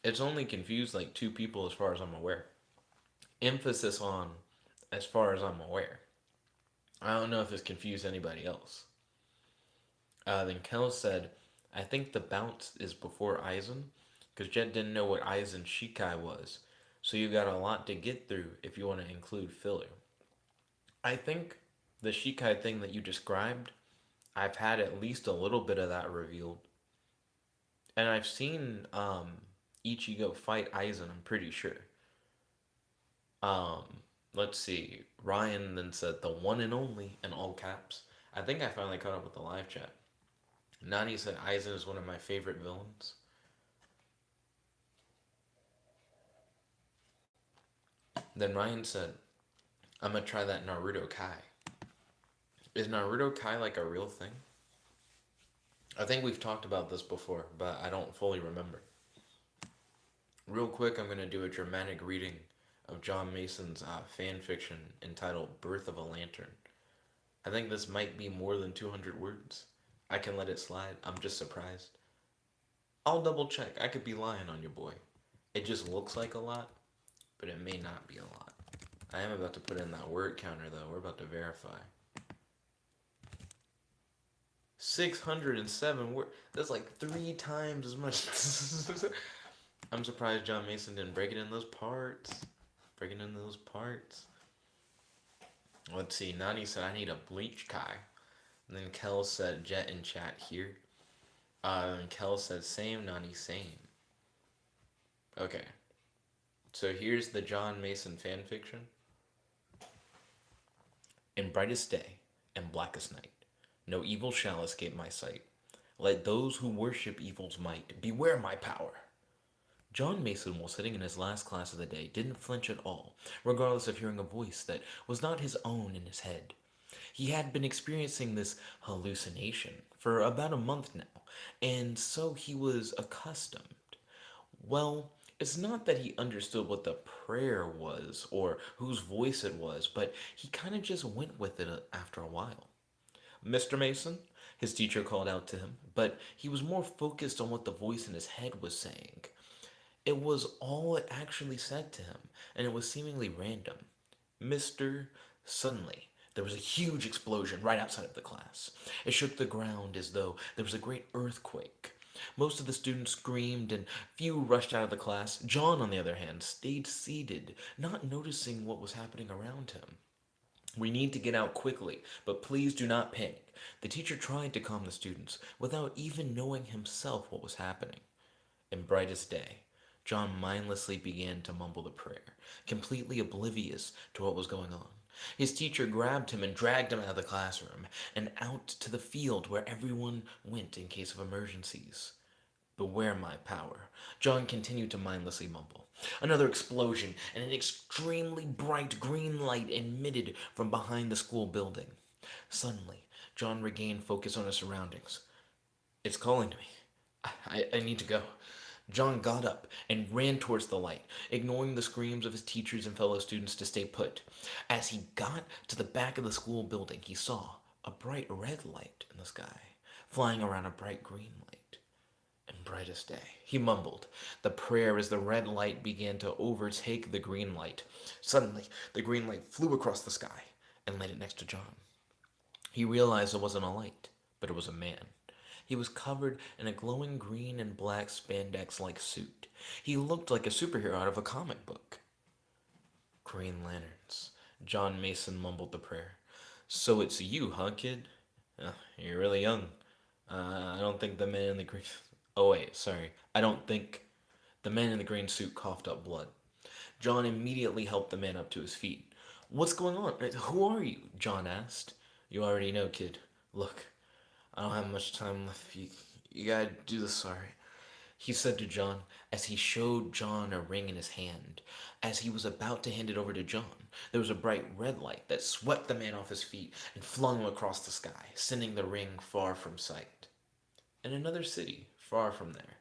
It's only confused like two people as far as I'm aware. Emphasis on as far as I'm aware. I don't know if it's confused anybody else. Then Kel said, I think the bounce is before Aizen, because Jet didn't know what Aizen Shikai was. So you got a lot to get through if you want to include filler. I think the Shikai thing that you described, I've had at least a little bit of that revealed. And I've seen Ichigo fight Aizen, I'm pretty sure. Um, let's see. Ryan then said the one and only in all caps. I think I finally caught up with the live chat. Nani said Aizen is one of my favorite villains. Then Ryan said, I'm gonna try that Naruto Kai. Is Naruto Kai like a real thing? I think we've talked about this before, but I don't fully remember. Real quick, I'm gonna do a dramatic reading of John Mason's fan fiction entitled Birth of a Lantern. I think this might be more than 200 words. I can let it slide. I'm just surprised. I'll double check. I could be lying on your boy. It just looks like a lot, but it may not be a lot. I am about to put in that word counter though. We're about to verify. 607 words. That's like 3 times as much. I'm surprised John Mason didn't break it in those parts. Break it in those parts. Let's see. Nani said, I need a bleach Kai. And then Kel said, Jet in chat here. And Kel said, same, Nani, same. Okay. So here's the John Mason fanfiction. In brightest day and blackest night, no evil shall escape my sight. Let those who worship evil's might beware my power. John Mason, while sitting in his last class of the day, didn't flinch at all, regardless of hearing a voice that was not his own in his head. He had been experiencing this hallucination for about a month now, and so he was accustomed. Well, it's not that he understood what the prayer was or whose voice it was, but he kind of just went with it after a while. Mr. Mason, his teacher called out to him, but he was more focused on what the voice in his head was saying. It was all it actually said to him, and it was seemingly random. Mr. Suddenly, there was a huge explosion right outside of the class. It shook the ground as though there was a great earthquake. Most of the students screamed and few rushed out of the class. John, on the other hand, stayed seated, not noticing what was happening around him. We need to get out quickly, but please do not panic. The teacher tried to calm the students without even knowing himself what was happening. In brightest day, John mindlessly began to mumble the prayer, completely oblivious to what was going on. His teacher grabbed him and dragged him out of the classroom and out to the field where everyone went in case of emergencies. Beware my power. John continued to mindlessly mumble. Another explosion, and an extremely bright green light emitted from behind the school building. Suddenly, John regained focus on his surroundings. It's calling to me. I need to go. John got up and ran towards the light, ignoring the screams of his teachers and fellow students to stay put. As he got to the back of the school building, he saw a bright red light in the sky, flying around a bright green light. And brightest day, he mumbled the prayer as the red light began to overtake the green light. Suddenly, the green light flew across the sky and landed next to John. He realized it wasn't a light, but it was a man. He was covered in a glowing green and black spandex like suit. He looked like a superhero out of a comic book. Green lanterns. John Mason mumbled the prayer. So it's you, huh, kid? You're really young. I don't think the man in the green. Oh, wait, sorry. I don't think. The man in the green suit coughed up blood. John immediately helped the man up to his feet. What's going on? Who are you? John asked. You already know, kid. Look, I don't have much time left. You gotta do this, sorry. He said to John as he showed John a ring in his hand. As he was about to hand it over to John, there was a bright red light that swept the man off his feet and flung him across the sky, sending the ring far from sight. In another city, far from there,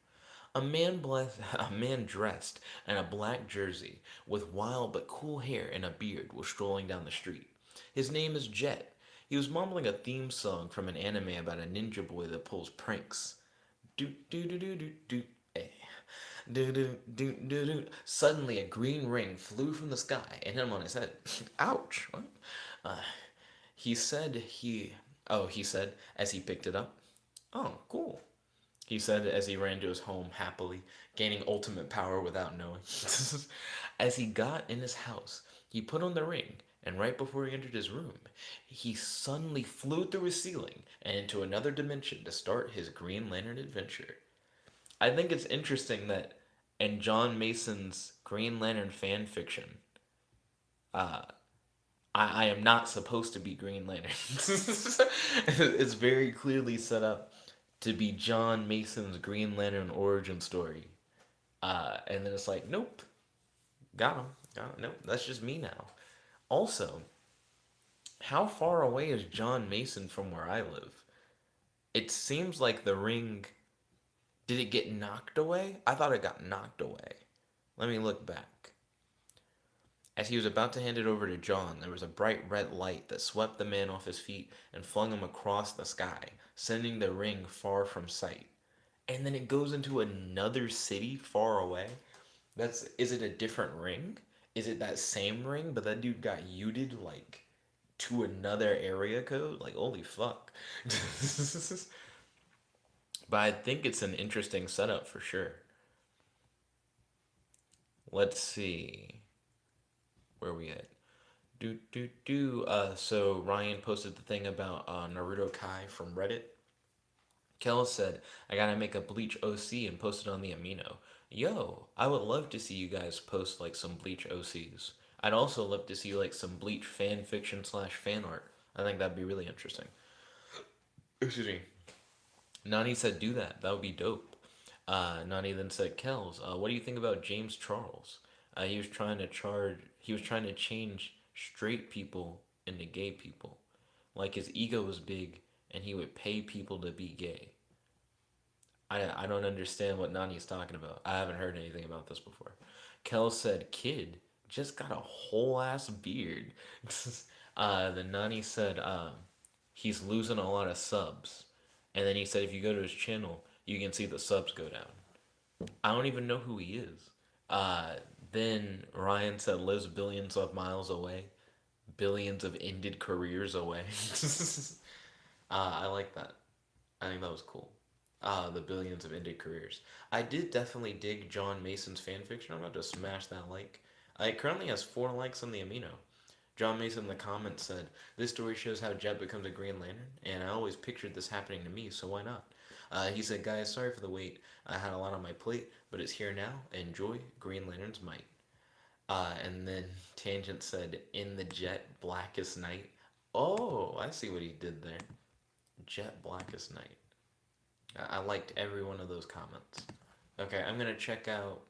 a man dressed in a black jersey with wild but cool hair and a beard was strolling down the street. His name is Jet. He was mumbling a theme song from an anime about a ninja boy that pulls pranks. Do do do do do do. Eh. Do do do do do. Suddenly, a green ring flew from the sky and hit him on his head. Ouch! What? Uh, he said he. Oh, he said as he picked it up. Oh, cool. He said as he ran to his home happily, gaining ultimate power without knowing. As he got in his house, he put on the ring, and right before he entered his room, he suddenly flew through his ceiling and into another dimension to start his Green Lantern adventure. I think it's interesting that in John Mason's Green Lantern fan fiction, uh, I am not supposed to be Green Lantern. It's very clearly set up to be John Mason's Green Lantern origin story. And then it's like, nope, got him. Got him. Nope, that's just me now. Also, how far away is John Mason from where I live? It seems like the ring. Did it get knocked away? I thought it got knocked away. Let me look back. As he was about to hand it over to John, there was a bright red light that swept the man off his feet and flung him across the sky, sending the ring far from sight. And then it goes into another city far away. Is it a different ring? Is it that same ring, but that dude got UD'd like to another area code? Like holy fuck. But I think it's an interesting setup for sure. Let's see. Where are we at? Do do do. So Ryan posted the thing about Naruto Kai from Reddit. Kel said, I gotta make a Bleach OC and post it on the Amino. Yo, I would love to see you guys post like some Bleach OCs. I'd also love to see like some Bleach fan fiction slash fan art. I think that'd be really interesting. Excuse me. Nani said, do that. That would be dope. Nani then said, Kels, what do you think about James Charles? He was trying to change straight people into gay people. like his ego was big and he would pay people to be gay. I don't understand what Nani's talking about. I haven't heard anything about this before. Kel said, "Kid just got a whole ass beard." Then Nani said, he's losing a lot of subs, and then he said if you go to his channel, you can see the subs go down. I don't even know who he is. Uh, then Ryan said lives billions of miles away, billions of ended careers away. I like that. I think that was cool. The billions of ended careers. I did definitely dig John Mason's fanfiction. I'm about to smash that like. It currently has 4 likes on the Amino. John Mason in the comments said, "This story shows how Jet becomes a Green Lantern, and I always pictured this happening to me, so why not?" He said, "Guys, sorry for the wait. I had a lot on my plate, but it's here now. Enjoy Green Lantern's might." And then Tangent said, "In the Jet Blackest Night." Oh, I see what he did there. Jet Blackest Night. I liked every one of those comments. Okay, I'm gonna check out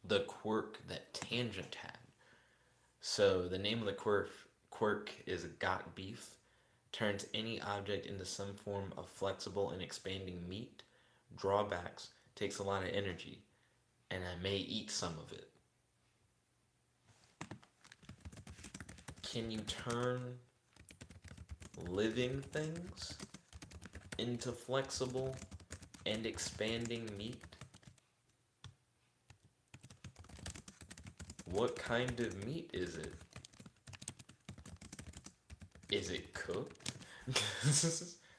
the quirk that Tangent had. So the name of the quirk is Got Beef. Turns any object into some form of flexible and expanding meat. Drawbacks: takes a lot of energy, and I may eat some of it. Can you turn living things into flexible and expanding meat? What kind of meat is it? Is it cooked?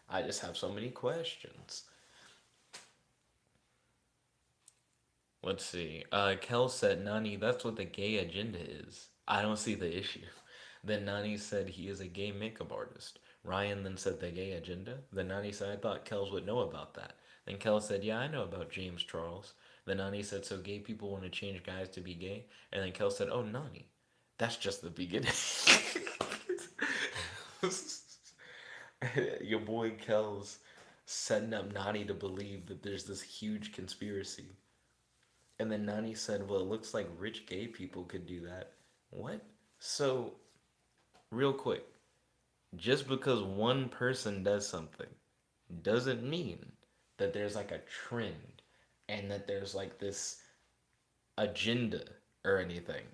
I just have so many questions. Let's see. Kel said, "Nani, that's what the gay agenda is. I don't see the issue." Then Nani said he is a gay makeup artist. Ryan then said the gay agenda. Then Nani said, "I thought Kels would know about that." Then Kel said, "Yeah, I know about James Charles." Then Nani said, "So gay people want to change guys to be gay?" And then Kel said, "Oh, Nani, that's just the beginning." Your boy Kel's setting up Nani to believe that there's this huge conspiracy. And then Nani said, "Well, it looks like rich gay people could do that." What? So, real quick, just because one person does something doesn't mean that there's like a trend and that there's like this agenda or anything.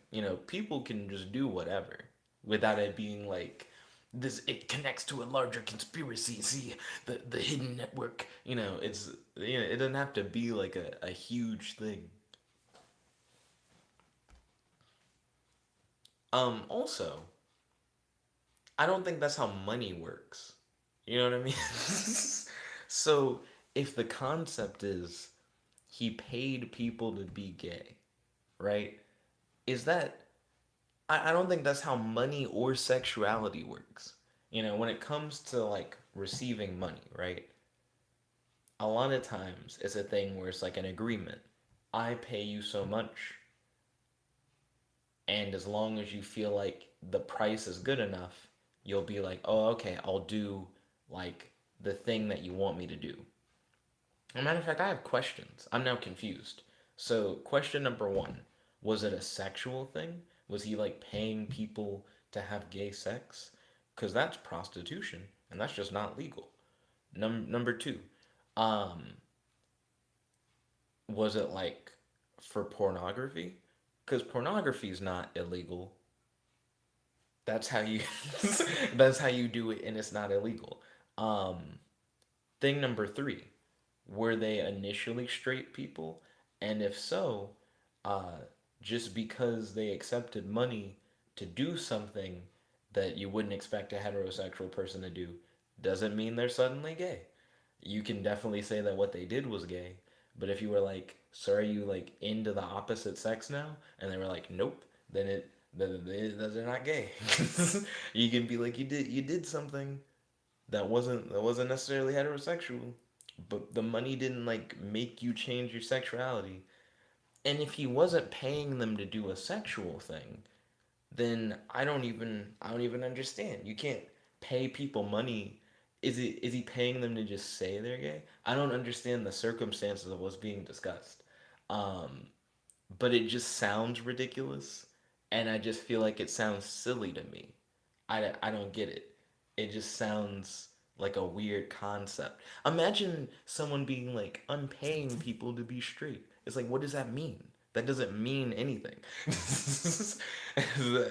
People can just do whatever without it being like this it connects to a larger conspiracy. See the hidden network. It doesn't have to be like a huge thing. Also, I don't think that's how money works. You know what I mean? So if the concept is he paid people to be gay, right? Is that I don't think that's how money or sexuality works. When it comes to like receiving money, right? A lot of times it's a thing where it's like an agreement. I pay you so much, and as long as you feel like the price is good enough, you'll be like, "Oh, okay, I'll do like the thing that you want me to do." As a matter of fact, I have questions. I'm now confused. So, question number one: was it a sexual thing? Was he like paying people to have gay sex? Because that's prostitution, and that's just not legal. Number two: um, was it like for pornography? Because pornography is not illegal. That's how you that's how you do it, and it's not illegal. Um, Thing number three: were they initially straight people? And if so, uh, just because they accepted money to do something that you wouldn't expect a heterosexual person to do doesn't mean they're suddenly gay. You can definitely say that what they did was gay, but if you were like, "So are you like into the opposite sex now?" and they were like, "Nope," they're not gay. You can be like, you did something that wasn't necessarily heterosexual, but the money didn't like make you change your sexuality. And if he wasn't paying them to do a sexual thing, then I don't even understand. You can't pay people money. Is he paying them to just say they're gay? I don't understand the circumstances of what's being discussed. Um, but it just sounds ridiculous, and I just feel like it sounds silly to me. I don't get it. It just sounds like a weird concept. Imagine someone being like, I'm paying people to be straight. It's like, what does that mean? That doesn't mean anything.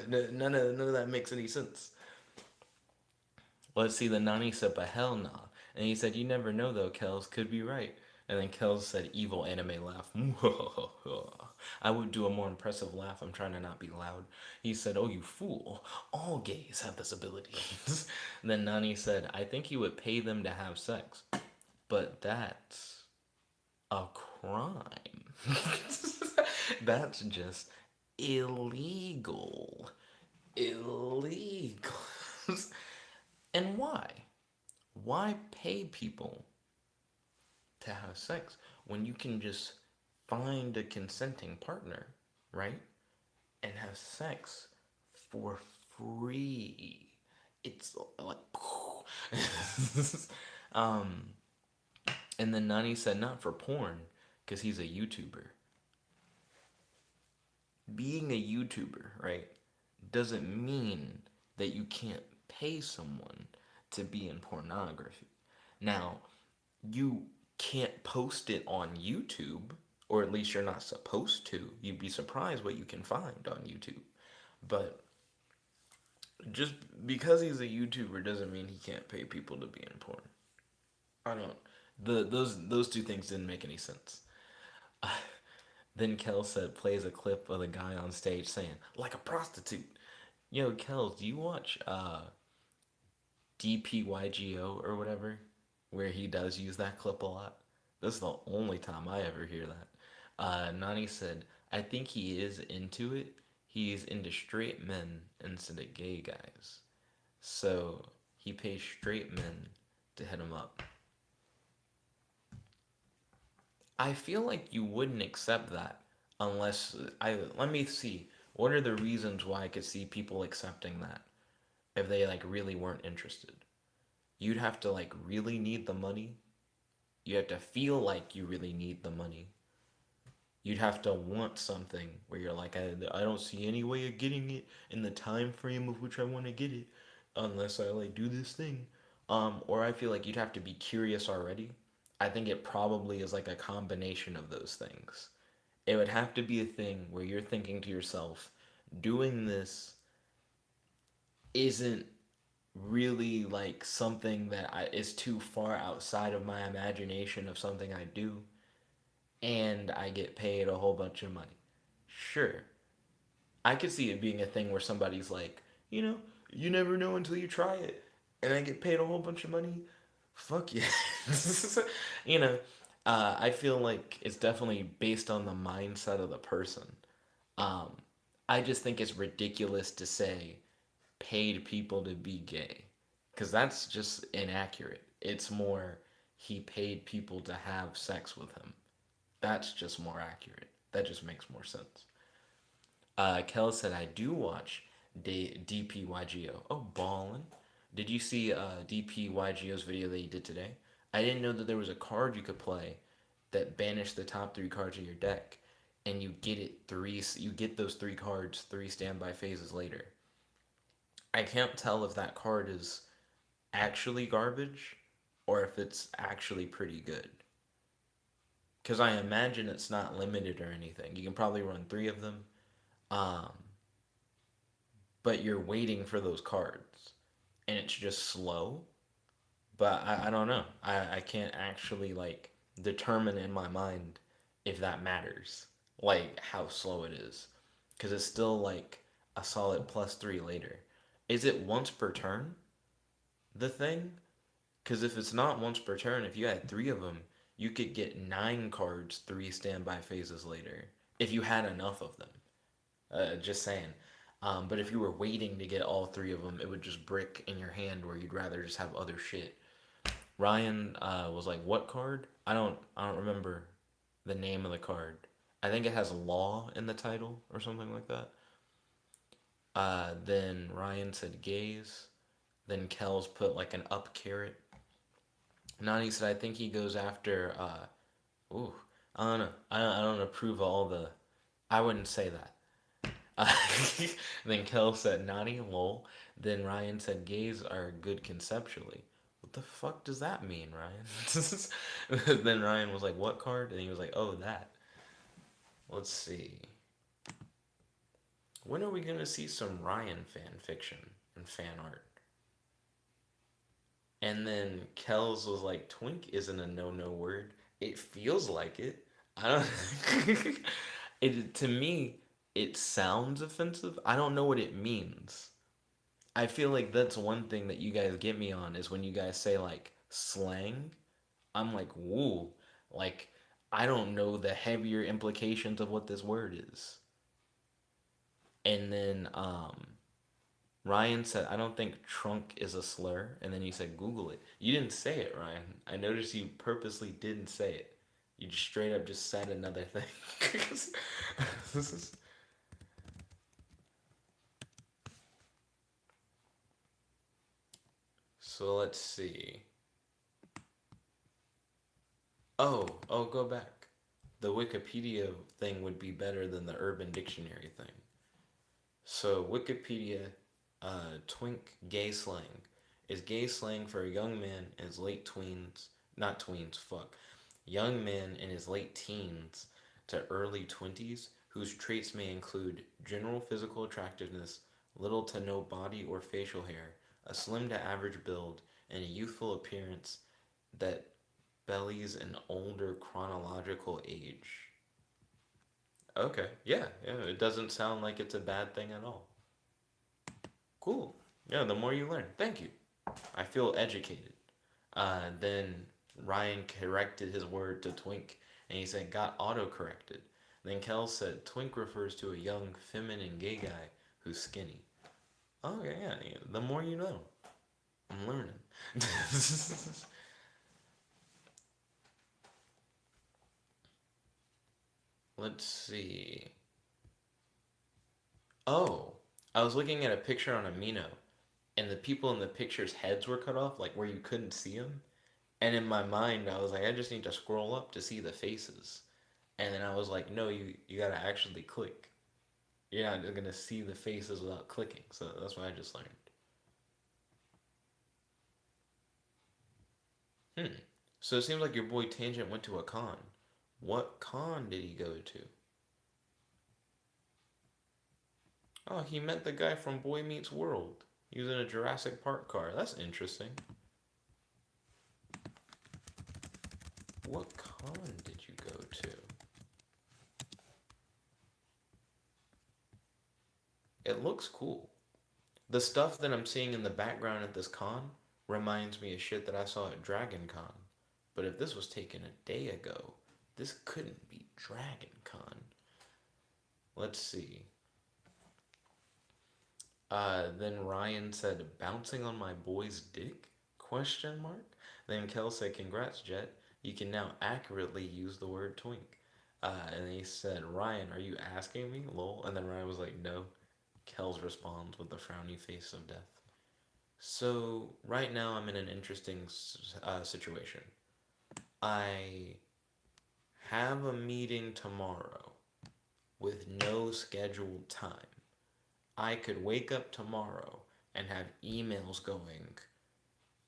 None of that makes any sense. Let's see, the nanny said, but hell nah. And he said, you never know though, Kels could be right. And then Kels said, evil anime laugh. I would do a more impressive laugh. I'm trying to not be loud. He said, oh, you fool. All gays have this ability. And then Nani said, I think he would pay them to have sex. But that's a crime. That's just illegal. Illegal. And why? Why pay people to have sex when you can just find a consenting partner, right? And have sex for free. It's like, um, and then Nani said not for porn because he's a YouTuber. Being a YouTuber, right, doesn't mean that you can't pay someone to be in pornography. Now, you can't post it on YouTube, or at least you're not supposed to. You'd be surprised what you can find on YouTube. But just because he's a YouTuber doesn't mean he can't pay people to be in porn. I don't. Those two things didn't make any sense. Then Kel said plays a clip of the guy on stage saying like a prostitute. Yo, Kels, do you watch DPYGO or whatever, where he does use that clip a lot? This is the only time I ever hear that. Nani said, I think he is into it. He's into straight men instead of gay guys. So he pays straight men to hit him up. I feel like you wouldn't accept that unless I let me see. What are the reasons why I could see people accepting that if they like really weren't interested? You'd have to like really need the money. You have to feel like you really need the money. You'd have to want something where you're like, I don't see any way of getting it in the time frame of which I want to get it unless I like do this thing. Or I feel like you'd have to be curious already. I think it probably is like a combination of those things. It would have to be a thing where you're thinking to yourself, doing this isn't really like something that is too far outside of my imagination of something I do, and I get paid a whole bunch of money. Sure, I could see it being a thing where somebody's like, you never know until you try it, and I get paid a whole bunch of money. Fuck yeah. you know, I feel like it's definitely based on the mindset of the person. Um, I just think it's ridiculous to say paid people to be gay because that's just inaccurate. It's more he paid people to have sex with him. That's just more accurate. That just makes more sense. Kel said, I do watch DPYGO. Oh, ballin'. Did you see DPYGO's video that he did today? I didn't know that there was a card you could play that banished the top three cards of your deck, and you get those three cards three standby phases later. I can't tell if that card is actually garbage or if it's actually pretty good. Because I imagine it's not limited or anything. You can probably run three of them, um, but you're waiting for those cards, and it's just slow. But I don't know. I can't actually like determine in my mind if that matters, like how slow it is, because it's still like a solid plus three later. Is it once per turn? The thing? Because if it's not once per turn, if you had three of them, you could get nine cards three standby phases later if you had enough of them. Just saying. But if you were waiting to get all three of them, it would just brick in your hand where you'd rather just have other shit. Ryan was like, "What card?" I don't remember the name of the card. I think it has law in the title or something like that. Then Ryan said gaze. Then Kells put like an up carrot. Nani said, I think he goes after. Ooh, I don't know. I don't approve of all the. I wouldn't say that. Then Kel said naughty, lol. Then Ryan said gays are good conceptually. What the fuck does that mean, Ryan? Then Ryan was like, what card? And he was like, oh, that. Let's see. When are we gonna see some Ryan fan fiction and fan art? And then Kells was like, twink isn't a no word. It feels like it. I don't. It to me, it sounds offensive. I don't know what it means. I feel like that's one thing that you guys get me on is when you guys say like slang. I'm like, woo. Like, I don't know the heavier implications of what this word is. And then Ryan said, I don't think trunk is a slur. And then you said, Google it. You didn't say it, Ryan. I noticed you purposely didn't say it. You just straight up just said another thing. This is. So let's see. Oh, go back. The Wikipedia thing would be better than the Urban Dictionary thing. So Wikipedia, twink gay slang is gay slang for a young man in his late tweens, not tweens, fuck, young man in his late teens to early 20s whose traits may include general physical attractiveness, little to no body or facial hair, a slim to average build, and a youthful appearance that bellies an older chronological age. Okay, yeah, it doesn't sound like it's a bad thing at all. Cool. Yeah, the more you learn. Thank you. I feel educated. Then Ryan corrected his word to twink, and he said got auto corrected. Then Kel said twink refers to a young, feminine gay guy who's skinny. Okay, yeah, the more you know. I'm learning. Let's see. Oh, I was looking at a picture on Amino, and the people in the pictures' heads were cut off, like where you couldn't see them. And in my mind, I was like, I just need to scroll up to see the faces. And then I was like, no, you gotta actually click. You're not gonna see the faces without clicking. So that's what I just learned. Hmm. So it seems like your boy Tangent went to a con. What con did he go to? Oh, he met the guy from Boy Meets World using a Jurassic Park car. That's interesting. What con did you go to? It looks cool. The stuff that I'm seeing in the background at this con reminds me of shit that I saw at Dragon Con. But if this was taken a day ago, this couldn't be Dragon Con. Let's see. Then Ryan said, bouncing on my boy's dick? Question mark. Then Kel said, congrats, Jet. You can now accurately use the word twink. And he said, Ryan, are you asking me? Lol. And then Ryan was like, no. Kel's responds with the frowny face of death. So, right now I'm in an interesting situation. I have a meeting tomorrow with no scheduled time. I could wake up tomorrow and have emails going.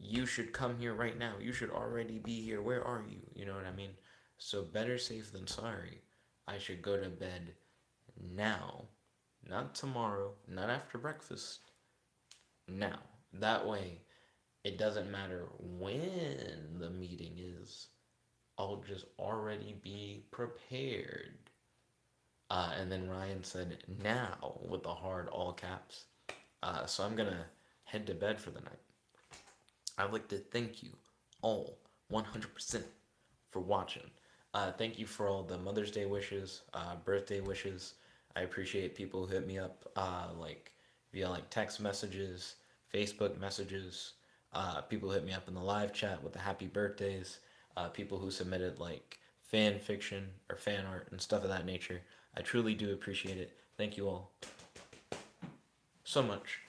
You should come here right now. You should already be here. Where are you? You know what I mean? So, better safe than sorry. I should go to bed now. Not tomorrow, not after breakfast. Now. That way, it doesn't matter when the meeting is. I'll just already be prepared. And then Ryan said, now, with the hard all caps. So I'm going to head to bed for the night. I'd like to thank you all 100% for watching. Thank you for all the Mother's Day wishes, birthday wishes. I appreciate people who hit me up like via like text messages, Facebook messages. People who hit me up in the live chat with the happy birthdays. People who submitted like fan fiction or fan art and stuff of that nature. I truly do appreciate it. Thank you all so much.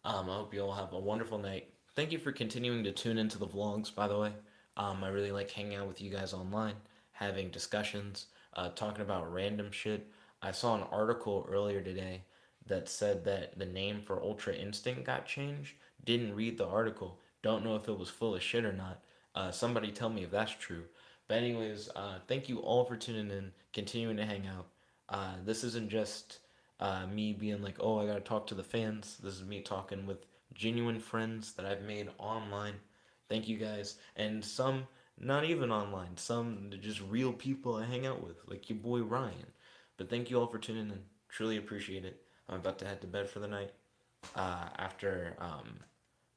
I hope you all have a wonderful night. Thank you for continuing to tune into the vlogs, by the way. I really like hanging out with you guys online, having discussions, talking about random shit. I saw an article earlier today that said that the name for Ultra Instinct got changed. Didn't read the article. Don't know if it was full of shit or not. Somebody tell me if that's true. But anyways, thank you all for tuning in, continuing to hang out. This isn't just me being like, oh, I gotta talk to the fans. This is me talking with genuine friends that I've made online. Thank you guys, and some not even online. Some just real people I hang out with, like your boy Ryan. But thank you all for tuning in. Truly appreciate it. I'm about to head to bed for the night. After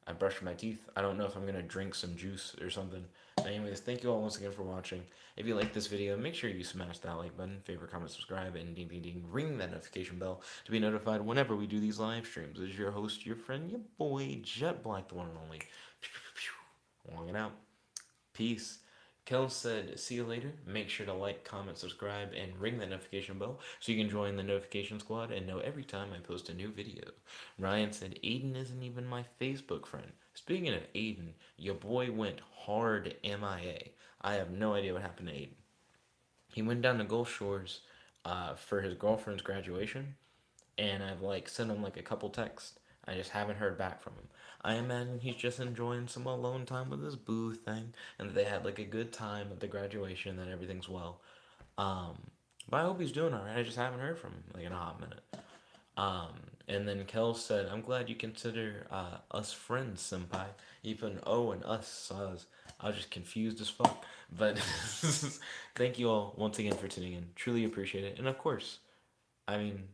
I brush my teeth. I don't know if I'm gonna drink some juice or something. But anyways, thank you all once again for watching. If you like this video, make sure you smash that like button, favorite, comment, subscribe, and ding ding ding, ring that notification bell to be notified whenever we do these live streams. This is your host, your friend, your boy, Jet Black, the one and only. Long it out. Peace. Kel said, see you later. Make sure to like, comment, subscribe, and ring that notification bell so you can join the notification squad and know every time I post a new video. Ryan said, Aiden isn't even my Facebook friend. Speaking of Aiden, your boy went hard MIA. I have no idea what happened to Aiden. He went down to Gulf Shores for his girlfriend's graduation, and I've like sent him like a couple texts. I just haven't heard back from him. I imagine he's just enjoying some alone time with his boo thing, and that they had like a good time at the graduation, that everything's well. Um, but I hope he's doing alright. I just haven't heard from him like in a hot minute. Um, and then Kel said, I'm glad you consider us friends, senpai. Even O and us, so I was just confused as fuck. But thank you all once again for tuning in. Truly appreciate it. And of course, I mean,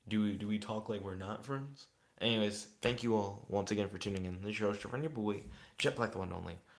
do we talk like we're not friends? Anyways, thank you all once again for tuning in. This is your host, your friend, your boy, Jet Black the one and only.